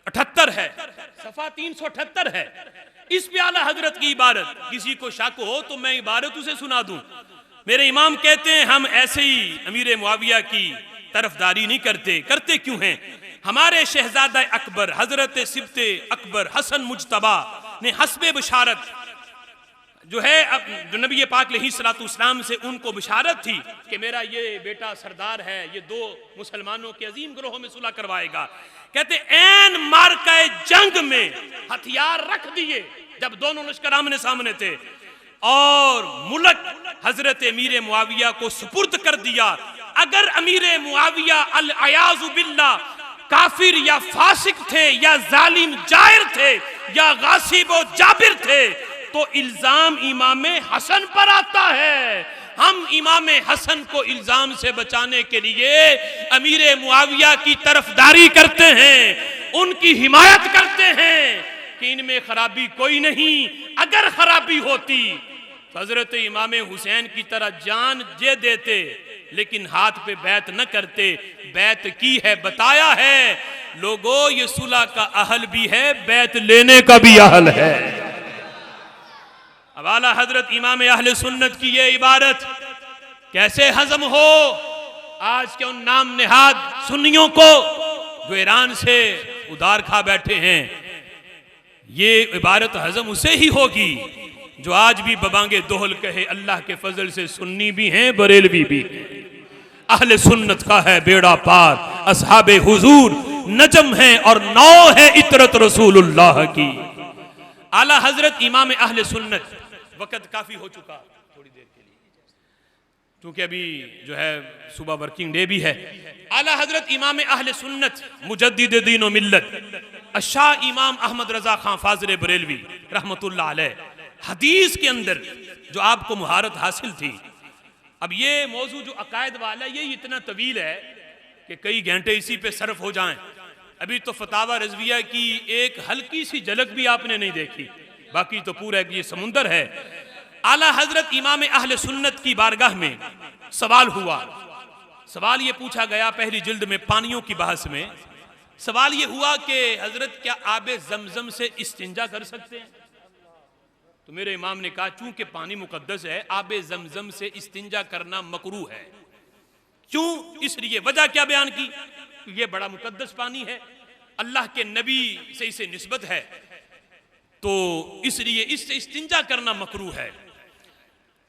78 है, सफ़ा 378 है। इस पे आला हजरत की इबारत, किसी को शक हो तो मैं इबारत उसे सुना दूं। मेरे इमाम कहते हैं हम ऐसे ही अमीर मुआविया की तरफदारी नहीं करते। करते क्यों हैं? हमारे शहजादा अकबर हजरत सिब्ते अकबर हसन मुज्तबा ने हस्बे बशारत जो है, अब जो नबी पाक अलैहिस्सलाम से उनको बिशारत थी कि मेरा ये बेटा सरदार है, ये दो मुसलमानों के अजीम ग्रोहों में सुलह करवाएगा। कहते ऐन मार्का जंग में हथियार रख दिए जब दोनों लश्कर आमने सामने थे और मुल्क हजरत अमीर मुआविया को सुपुर्द कर दिया। अगर अमीर मुआविया अल अयाज़ु बिल्लाह काफिर या फासिक थे या जालिम जाहिर थे या गासिब व जाबिर थे तो इल्जाम इमाम हसन पर आता है। हम इमाम हसन को इल्जाम से बचाने के लिए अमीर मुआविया की तरफदारी करते हैं, उनकी हिमायत करते हैं कि इनमें खराबी कोई नहीं। अगर खराबी होती तो हजरत इमाम हुसैन की तरह जान दे देते, लेकिन हाथ पे बैत न करते। बैत की है, बताया है लोगों, ये सुलह का अहल भी है, बैत लेने का भी अहल है। अब आला हजरत इमाम अहले सुन्नत की ये इबारत कैसे हजम हो आज के उन नाम नेहाद सुन्नियों को जो ईरान से उधार खा बैठे हैं। ये इबारत हजम उसे ही होगी जो आज भी बबांगे दोहल कहे अल्लाह के फजल से सुन्नी भी हैं, बरेलवी भी हैं। अहले सुन्नत का है बेड़ा पार, असहाबे हुजूर नजम है और नौ है इतरत रसूलुल्लाह की। आला हजरत इमाम अहले सुन्नत, वक्त काफी हो चुका थोड़ी देर के लिए, क्योंकि अभी जो है सुबह वर्किंग डे भी है। आला हजरत इमाम अहले सुन्नत मुजद्दिद दीन व मिल्लत अशाह इमाम अहमद रजा खां फाजिल बरेलवी रहमतुल्लाह अलैह, हदीस के अंदर जो आपको मुहारत हासिल थी। अब ये मौजू जो अकायद वाला है, ये इतना तवील है कि कई घंटे इसी पे सर्फ हो जाएं। अभी तो फतावा रज़विया की एक हल्की सी झलक भी आपने नहीं देखी, बाकी तो पूरा ये समुंदर है। आला हजरत इमाम अहले सुन्नत की बारगाह में सवाल हुआ। सवाल ये पूछा गया पहली जिल्द में पानियों की बहस में, सवाल ये हुआ कि हजरत क्या आबे जमजम से इस्तिंजा कर सकते हैं? तो मेरे इमाम ने कहा चूंकि पानी मुकद्दस है, आबे जमजम से इस्तिंजा करना मकरूह है। क्यों? इसलिए वजह क्या बयान की, ये बड़ा मुकद्दस पानी है, अल्लाह के नबी से इसे निस्बत है, तो इसलिए इससे इस्तिंजा करना मकरूह है।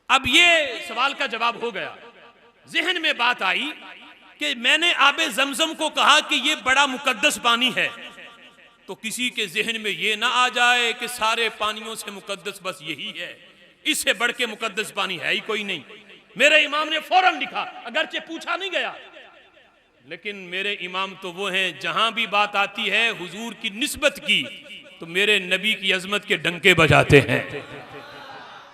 अब ये सवाल का जवाब हो गया। जहन में बात आई कि मैंने आबे जमजम को कहा कि ये बड़ा मुकद्दस पानी है, तो किसी के जहन में ये ना आ जाए कि सारे पानियों से मुकद्दस बस यही है, इससे बढ़ के मुकद्दस पानी है ही कोई नहीं। मेरे इमाम ने फौरन लिखा, अगरचे पूछा नहीं गया, लेकिन मेरे इमाम तो वो हैं जहां भी बात आती है हुजूर की निस्बत की तो मेरे नबी की अजमत के डंके बजाते हैं।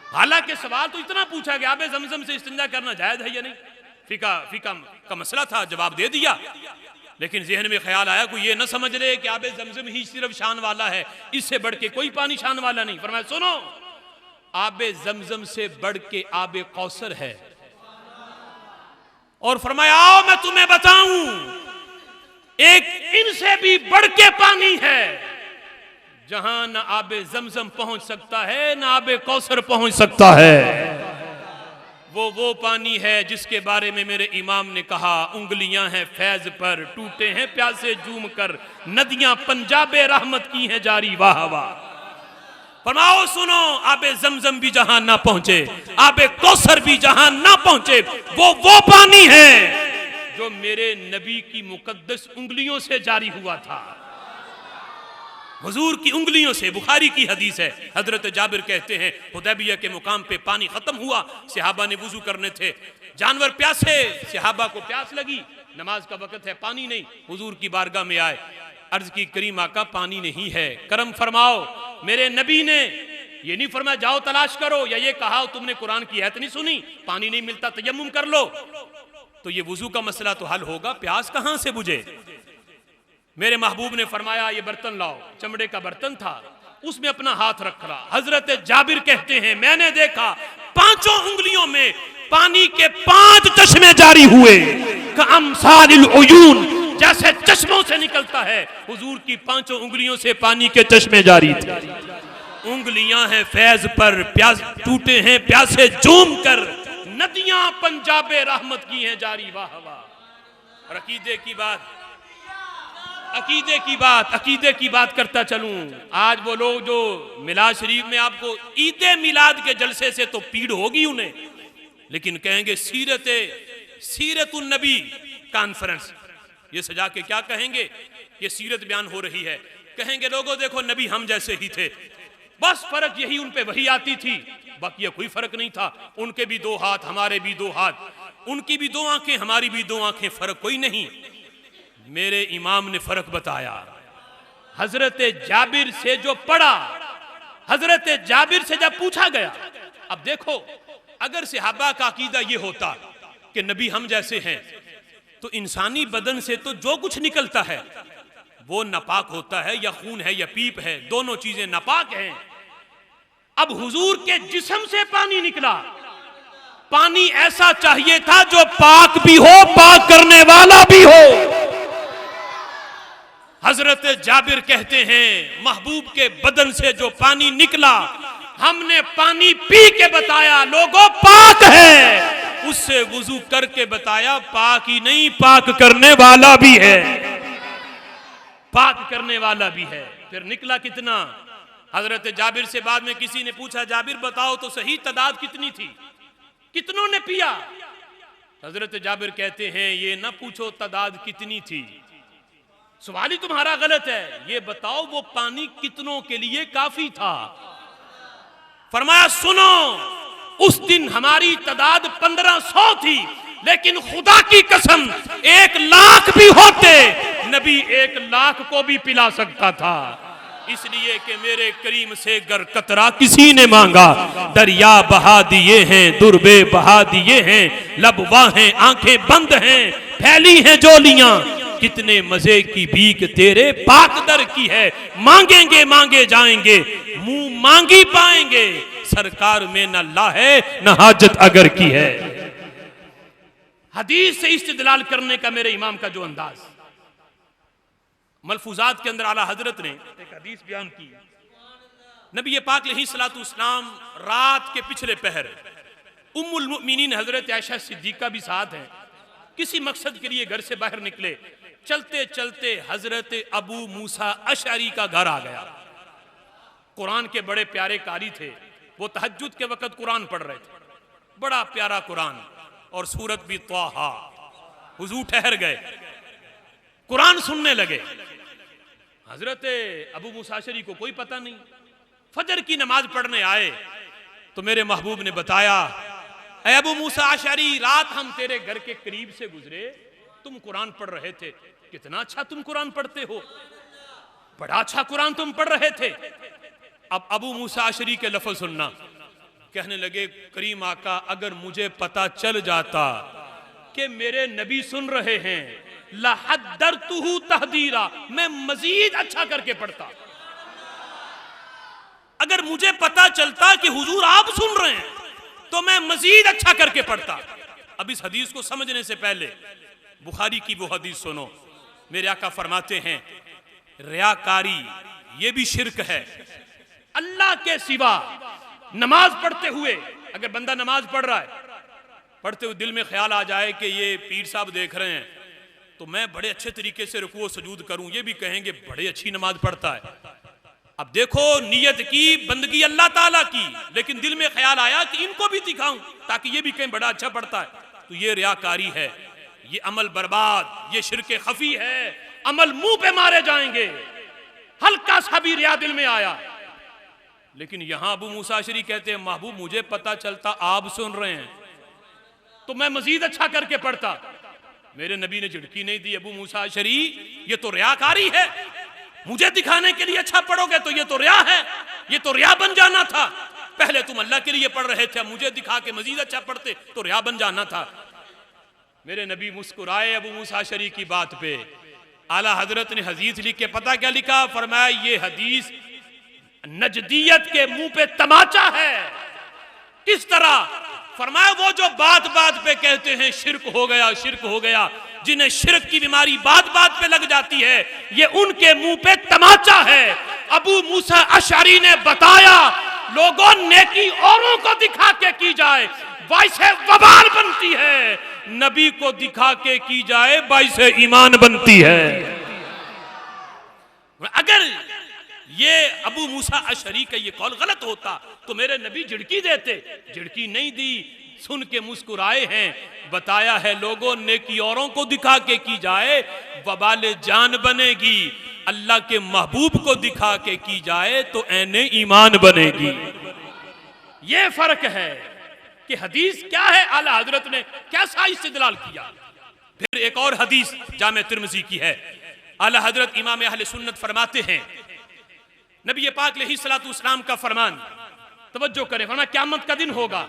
हालांकि सवाल तो इतना पूछा गया, आबे जमजम से इस्तिंजा करना जायज है या नहीं, फिका का मसला था, जवाब दे दिया। लेकिन जहन में ख्याल आया कोई ये ना समझ ले कि आबे जमजम ही सिर्फ शान वाला है, इससे बढ़ के कोई पानी शान वाला नहीं। फरमाया सुनो, आबे जमजम से बढ़ के आबे कौसर है। और फरमाया आओ मैं तुम्हें बताऊं, एक इनसे भी बढ़ के पानी है, जहां न आबे जमजम पहुंच सकता है न आबे कौसर पहुंच सकता है। वो पानी है जिसके बारे में मेरे इमाम ने कहा, उंगलियां हैं फैज पर, टूटे हैं प्यासे जूम कर, नदियां पंजाबे रहमत की हैं जारी, वाह वाह। फरमाओ सुनो, आबे जमजम भी जहां ना पहुंचे, आबे कौसर भी जहां ना पहुंचे, वो पानी है जो मेरे नबी की मुकद्दस उंगलियों से जारी हुआ था, हुजूर की उंगलियों से। बुखारी की हदीस है, हजरत जाबिर कहते हैं हुदैबिया के मुकाम पे पानी खत्म हुआ, सहाबा ने वुजू करने थे, जानवर प्यासे, सहाबा को प्यास लगी, नमाज का वक्त है, पानी नहीं, हुजूर की बारगाह में आए, अर्ज की करीम आका पानी नहीं है, करम फरमाओ। मेरे नबी ने ये नहीं फरमाया जाओ तलाश करो, या ये कहा तुमने कुरान की आयत नहीं सुनी, पानी नहीं मिलता तयम्मुम कर लो, तो ये वुजू का मसला तो हल होगा, प्यास कहां से बुझे। मेरे महबूब ने फरमाया ये बर्तन लाओ, चमड़े का बर्तन था, उसमें अपना हाथ रख रहा। हजरत जाबिर कहते हैं मैंने देखा पांचों उंगलियों में पानी के 5 चश्मे जारी हुए, कअमसालिल उयून, जैसे चश्मों से निकलता है, हुजूर की 5 उंगलियों से पानी के चश्मे जारी थे। उंगलियां हैं फैज पर, प्यास टूटे हैं प्यासे जूम कर, नदियां पंजाबे रहमत की हैं जारी, वाह वाह। और अकीदे की बात करता चलूं। आज वो लोग जो मिलाद शरीफ में आपको ईदे मिलाद के जलसे से तो पीड़ होगी उन्हें, लेकिन कहेंगे सीरतुन नबी कॉन्फ्रेंस, ये सजा के क्या कहेंगे, ये सीरत बयान हो रही है, कहेंगे लोगों देखो नबी हम जैसे ही थे, बस फर्क यही उन पे वही आती थी, बाकी कोई फर्क नहीं था, उनके भी 2 हाथ हमारे भी 2 हाथ, उनकी भी 2 आंखें हमारी भी 2 आंखें, फर्क कोई नहीं। मेरे इमाम ने फर्क बताया, हजरत जाबिर से जो पढ़ा, हजरत जाबिर से जब पूछा गया, अब देखो अगर सहाबा का अकीदा ये होता कि नबी हम जैसे हैं, तो इंसानी बदन से तो जो कुछ निकलता है वो नापाक होता है, या खून है या पीप है, दोनों चीजें नापाक हैं। अब हुजूर के जिस्म से पानी निकला, पानी ऐसा चाहिए था जो पाक भी हो, पाक करने वाला भी हो। हजरत जाबिर कहते हैं महबूब के बदन से जो पानी निकला, हमने पानी पी के बताया लोगों पाक है, उससे वुजू करके बताया पाक ही नहीं पाक करने वाला भी है, पाक करने वाला भी है। फिर निकला कितना। हजरत जाबिर से बाद में किसी ने पूछा जाबिर बताओ तो सही तादाद कितनी थी, कितनों ने पिया। हजरत जाबिर कहते हैं ये ना पूछो तादाद कितनी थी, सवाल ही तुम्हारा गलत है, ये बताओ वो पानी कितनों के लिए काफी था। फरमाया सुनो, उस दिन हमारी तादाद 1500 थी, लेकिन खुदा की कसम 1 लाख भी होते नबी 1 लाख को भी पिला सकता था, इसलिए कि मेरे करीम से गर कतरा किसी ने मांगा, दरिया बहा दिए हैं दुर्बे बहा दिए हैं, लब वाहें आंखें बंद हैं फैली हैं जोलियां, कितने मजे की भीख तेरे पाक दर की है, मांगेंगे मांगे जाएंगे मुंह मांगी पाएंगे, सरकार में न ला है न हाजत अगर की है। हदीस से इस्तिदलाल करने का मेरे इमाम का जो अंदाज, मलफूजात के अंदर आला हजरत ने एक हदीस बयान की, नबी पाक अलैहिस्सलाम रात के पिछले पहर उम्मुल मुमिनीन हजरत आयशा सिद्दीका भी साथ हैं, किसी मकसद के लिए घर से बाहर निकले, चलते चलते हजरत अबू मूसा अशअरी का घर आ गया। कुरान के बड़े प्यारे कारी थे, वो तहज्जुद के वक्त कुरान पढ़ रहे थे, बड़ा प्यारा कुरान और सूरत भी त्वाहा। हुजूर ठहर गए, कुरान सुनने लगे। हजरत अबू मूसा अशअरी को कोई पता नहीं, फजर की नमाज पढ़ने आए तो मेरे महबूब ने बताया, ऐ अबू मूसा अशअरी रात हम तेरे घर के करीब से गुजरे, तुम कुरान पढ़ रहे थे, कितना अच्छा तुम कुरान पढ़ते हो। बड़ा अच्छा कुरान तुम पढ़ रहे थे। अब अबू मूसा अशरी के लफ्ज सुनना, कहने लगे करीम आका अगर मुझे पता चल जाता कि मेरे नबी सुन रहे हैं लहद्दरतुहु तहदीरा, मैं मजीद अच्छा करके पढ़ता। अगर मुझे पता चलता कि हुजूर आप सुन रहे हैं तो मैं मजीद अच्छा करके पढ़ता। अब इस हदीस को समझने से पहले बुखारी की वो हदीस सुनो। मेरे आका फरमाते हैं रियाकारी ये भी शिर्क है। अल्लाह के सिवा नमाज पढ़ते हुए, अगर बंदा नमाज पढ़ रहा है, पढ़ते हुए दिल में ख्याल आ जाए कि ये पीर साहब देख रहे हैं तो मैं बड़े अच्छे तरीके से रुकू सजूद करूं, ये भी कहेंगे बड़े अच्छी नमाज पढ़ता है। अब देखो नियत की बंदगी अल्लाह ताला की, लेकिन दिल में ख्याल आया कि इनको भी दिखाऊं ताकि ये भी कहें बड़ा अच्छा पढ़ता है, तो ये रियाकारी है, ये अमल बर्बाद, ये शिरके खफी है, अमल मुंह पे मारे जाएंगे। हल्का सा भी रिया दिल में आया। लेकिन यहां अबू मूसा अशरी कहते हैं महबूब मुझे पता चलता आप सुन रहे हैं तो मैं मजीद अच्छा करके पढ़ता। मेरे नबी ने झिड़की नहीं दी, अबू मूसा अशरी ये तो रियाकारी है, मुझे दिखाने के लिए अच्छा पढ़ोगे तो ये तो रिया है, ये तो रिया बन जाना था। पहले तुम अल्लाह के लिए पढ़ रहे थे, मुझे दिखा के मजीद अच्छा पढ़ते तो रिया बन जाना था। मेरे नबी मुस्कुराए अबू मूसा अशरी की बात पे। आला हजरत ने हदीस लिख के पता क्या लिखा, फरमाया ये हदीस नजदियत के मुंह पे तमाचा है। किस तरह? फरमाया वो जो बात बात पे कहते हैं शिर्क हो गया, शिर्क हो गया, जिन्हें शिर्क की बीमारी बात बात पे लग जाती है, ये उनके मुंह पे तमाचा है। अबू मूसा अशरी ने बताया लोगों नेकी औरों को दिखा के की जाए बाइसे वबाल बनती है, नबी को दिखा के की जाए बाइसे ईमान बनती है। अगर ये अबू मूसा अशरी का ये कौल गलत होता तो मेरे नबी झिड़की देते, झिड़की नहीं दी, सुन के मुस्कुराए हैं। बताया है लोगों नेकी औरों को दिखा के की जाए वबाले जान बनेगी, अल्लाह के महबूब को दिखा के की जाए तो ऐने ईमान बनेगी। ये फर्क है कि हदीस क्या है, आला हजरत ने कैसा इस्तेदलाल किया। फिर एक और हदीस जामे तिर्मिज़ी की है। आला हजरत इमाम अहले सुन्नत फरमाते हैं नबी पाक अलैहिस्सलातु वस्सलाम का फरमान, तवज्जो करें, फरमाया क़यामत का दिन होगा।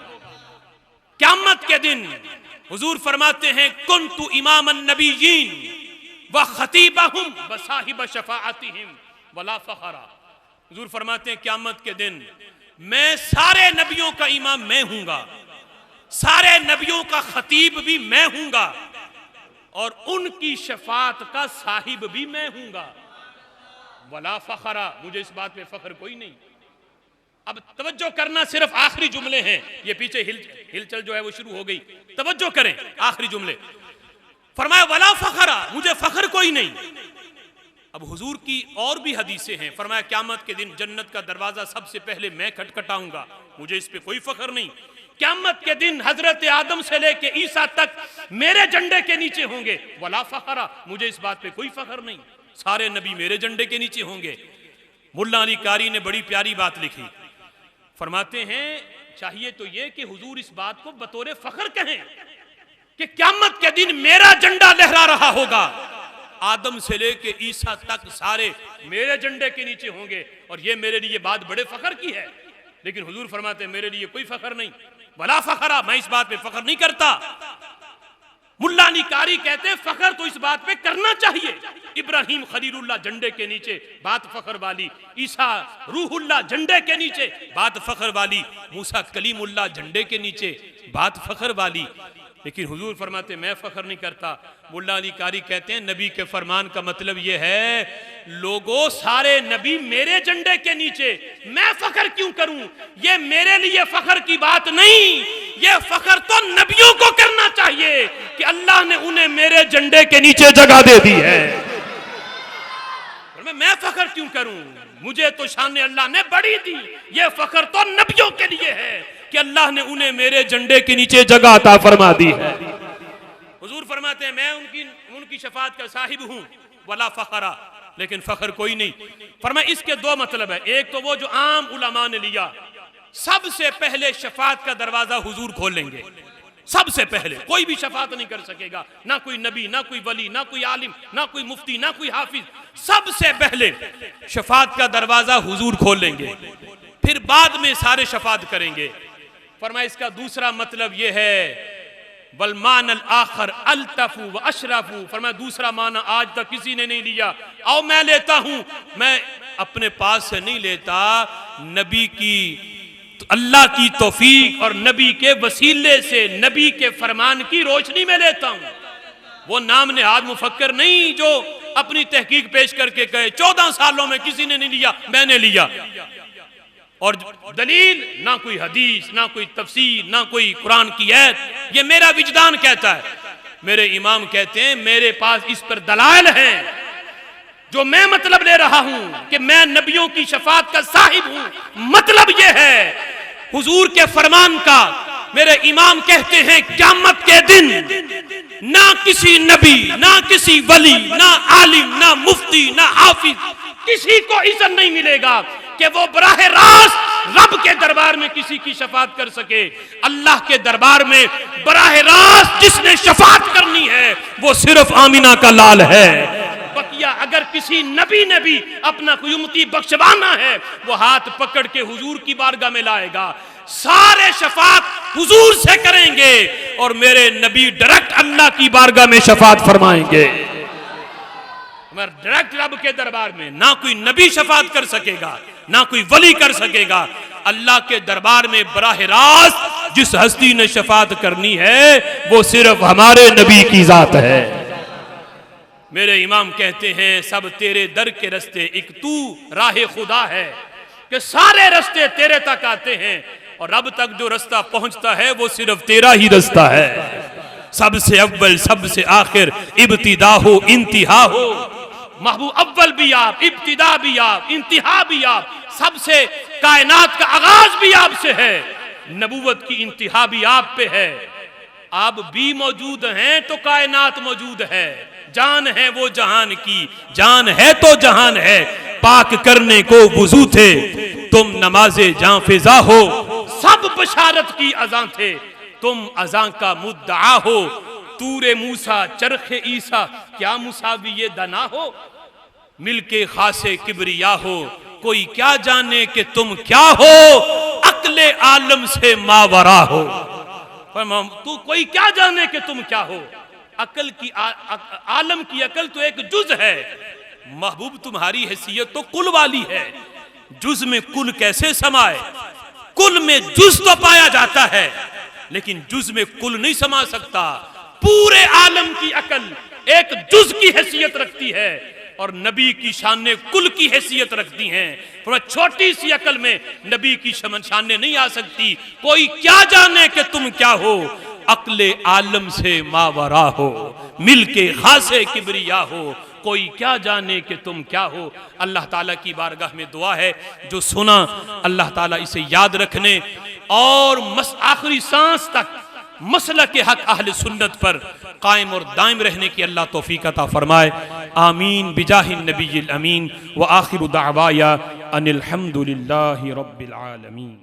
क़यामत के दिन हुजूर फरमाते हैं कुन्तु इमामन नबिय्यीन व खतीबहुम व साहिब शफाअतिहिम वला फखरा। हुजूर फरमाते हैं क़यामत के दिन मैं सारे नबियों का इमाम मैं हूंगा, सारे नबियों का खतीब भी मैं हूंगा और उनकी शफात का साहिब भी मैं हूंगा। वला फखरा, मुझे इस बात पे फख्र कोई नहीं। अब तवज्जो करना, सिर्फ आखिरी जुमले हैं, ये पीछे हिलचल जो है वो शुरू हो गई, तवज्जो करें आखिरी जुमले। फरमाया वला फखरा, मुझे फख्र कोई नहीं। अब हुजूर की और भी हदीसें हैं। फरमाया क़यामत के दिन जन्नत का दरवाजा सबसे पहले मैं खटखटाऊंगा, मुझे इस पे कोई फख्र नहीं। क़यामत के दिन हजरत आदम से लेके ईसा तक मेरे झंडे के नीचे होंगे, वला फखरा, मुझे इस बात पे कोई फख्र नहीं, सारे नबी मेरे झंडे के नीचे होंगे। मुल्ला अली कारी ने बड़ी प्यारी बात लिखी, फरमाते हैं चाहिए तो ये कि हुजूर इस बात को बतौर फख्र कहें कि क़यामत के दिन मेरा झंडा लहरा रहा होगा, आदम से लेके ईसा तक सारे मेरे झंडे के नीचे होंगे, और ये मेरे लिए बात बड़े फख्र की है। लेकिन हुजूर फरमाते हैं मेरे लिए कोई फख्र नहीं, वला फखरा, मैं इस बात पे फख्र नहीं करता। मुल्ला अली कारी कहते हैं फख्र तो इस बात पे करना चाहिए, इब्राहिम खलीलुल्लाह झंडे के नीचे, बात फख्र वाली, ईसा रूहुल्लाह झंडे के नीचे, बात फख्र वाली, मूसा कलीमुल्लाह झंडे के नीचे, बात फख्र वाली। लेकिन हुजूर फरमाते मैं फख्र नहीं करता। मुल्ला अली कारी कहते हैं नबी के फरमान का मतलब यह है लोगों सारे नबी मेरे झंडे के नीचे, मैं फख्र क्यों करूं? ये मेरे लिए फख्र की बात नहीं, ये फख्र तो नबियों को करना चाहिए कि अल्लाह ने उन्हें मेरे झंडे के नीचे जगह दे दी है। मैं फख्र क्यों करूं? मुझे तो शान अल्लाह ने बड़ी दी, ये फख्र तो नबियों के लिए है कि अल्लाह ने उन्हें मेरे झंडे के नीचे जगह अता फरमा दी है। हुजूर फरमाते हैं मैं उनकी शफात का साहिब हूं, वला फखरा, लेकिन फख्र कोई नहीं। फरमाया इसके दो मतलब है, एक तो वो जो आम उलमा ने लिया, सबसे पहले शफात का दरवाजा हुजूर खोलेंगे, सबसे पहले कोई भी शफात नहीं कर सकेगा, ना कोई नबी, ना कोई वली, ना कोई आलिम, ना कोई मुफ्ती, ना कोई हाफिज। सबसे पहले शफात का दरवाजा हुजूर खोलेंगे, फिर बाद में सारे शफात करेंगे। फरमाया इसका दूसरा मतलब यह है वलमान अल आखर अल्तफू व अशरफू। फरमाया दूसरा माना आज तक किसी ने नहीं लिया, आओ मैं लेता हूं। मैं अपने पास से नहीं लेता, नबी की, अल्लाह की तौफीक और नबी के वसीले से, नबी के फरमान की रोशनी में लेता हूं। वो नाम नेहाद मुफक्कर नहीं जो अपनी तहकीक पेश करके कहे 14 सालों में किसी ने नहीं लिया, मैंने लिया। और दलील ना कोई हदीस, ना कोई तफसीर, ना कोई कुरान की आयत, ये मेरा विजदान कहता है। मेरे इमाम कहते हैं मेरे पास इस पर दलाल हैं, जो मैं मतलब ले रहा हूं कि मैं नबियों की शफात का साहिब हूं। मतलब यह है हुजूर के फरमान का। मेरे इमाम कहते हैं क़यामत के दिन ना किसी नबी, ना किसी वली, ना आलिम, ना मुफ्ती, ना हाफिज, किसी को इज्जत नहीं मिलेगा कि वो बराह रास्त रब के दरबार में किसी की शफात कर सके। अल्लाह के दरबार में बराह रास्त जिसने शफात करनी है वो सिर्फ आमिना का लाल है। बकिया अगर किसी नबी ने भी अपना कोई उम्मती बख्शवाना है, वो हाथ पकड़ के हुजूर की बारगाह में लाएगा, सारे शफात हुजूर से करेंगे और मेरे नबी डायरेक्ट अल्लाह की बारगाह में शफात फरमाएंगे। डायरेक्ट रब के दरबार में ना कोई नबी शफात कर सकेगा, ना कोई वली कर सकेगा। अल्लाह के दरबार में बराह रास्त जिस हस्ती ने शफात करनी है वो सिर्फ हमारे नबी की जात है। मेरे इमाम कहते हैं सब तेरे दर के रस्ते, एक तू राह खुदा है कि सारे रस्ते तेरे तक आते हैं और रब तक जो रास्ता पहुंचता है वो सिर्फ तेरा ही रास्ता है। सबसे अव्वल, सबसे आखिर, इब्तिदा हो इंतिहा हो। महबूब अव्वल भी आप, इब्तिदा भी आप, इंतिहा भी आप। सबसे कायनात का आगाज भी आपसे है, नबूवत की इंतिहा भी आप पे है। आप भी मौजूद हैं तो कायनात मौजूद है। जान है वो जहान की, जान है तो जहान है। पाक करने को वुजू थे, तुम नमाजे जां फिजा हो। सब बशारत की अज़ां थे, तुम अज़ां का मुद्दआ हो। तूरे मूसा चरखे ईसा, क्या मुसावी ये दना हो। मिलके खासे किबरिया हो, कोई क्या जाने कि तुम क्या हो। अक्ले आलम से मावरा हो, तू कोई क्या जाने कि तुम क्या हो। अकल की आलम की अकल तो एक जुज है। महबूब तुम्हारी हैसियत तो कुल वाली है, जुज में कुल कैसे समाए। कुल में जुज तो पाया जाता है लेकिन जुज में कुल नहीं समा सकता। पूरे आलम की अकल एक जुज की हैसियत रखती है और नबी की शान कुल की हैसियत रखती हैं। छोटी सी अकल में नबी की शान नहीं आ सकती। कोई क्या जाने कि तुम क्या हो, अक्ले आलम से मावरा हो। मिलके खासे किबरिया हो, कोई क्या जाने कि तुम क्या हो। अल्लाह ताला की बारगाह में दुआ है, जो सुना अल्लाह ताला इसे याद रखने और आखिरी सांस तक मसलक के हक अहले सुन्नत पर कायम और दायम रहने की अल्लाह तौफीक अता फरमाए। आमीन बिजाहिन नबील अमीन व आखिरु दावाया अनिल हम्दुलिल्लाहि रब्बिल आलमीन।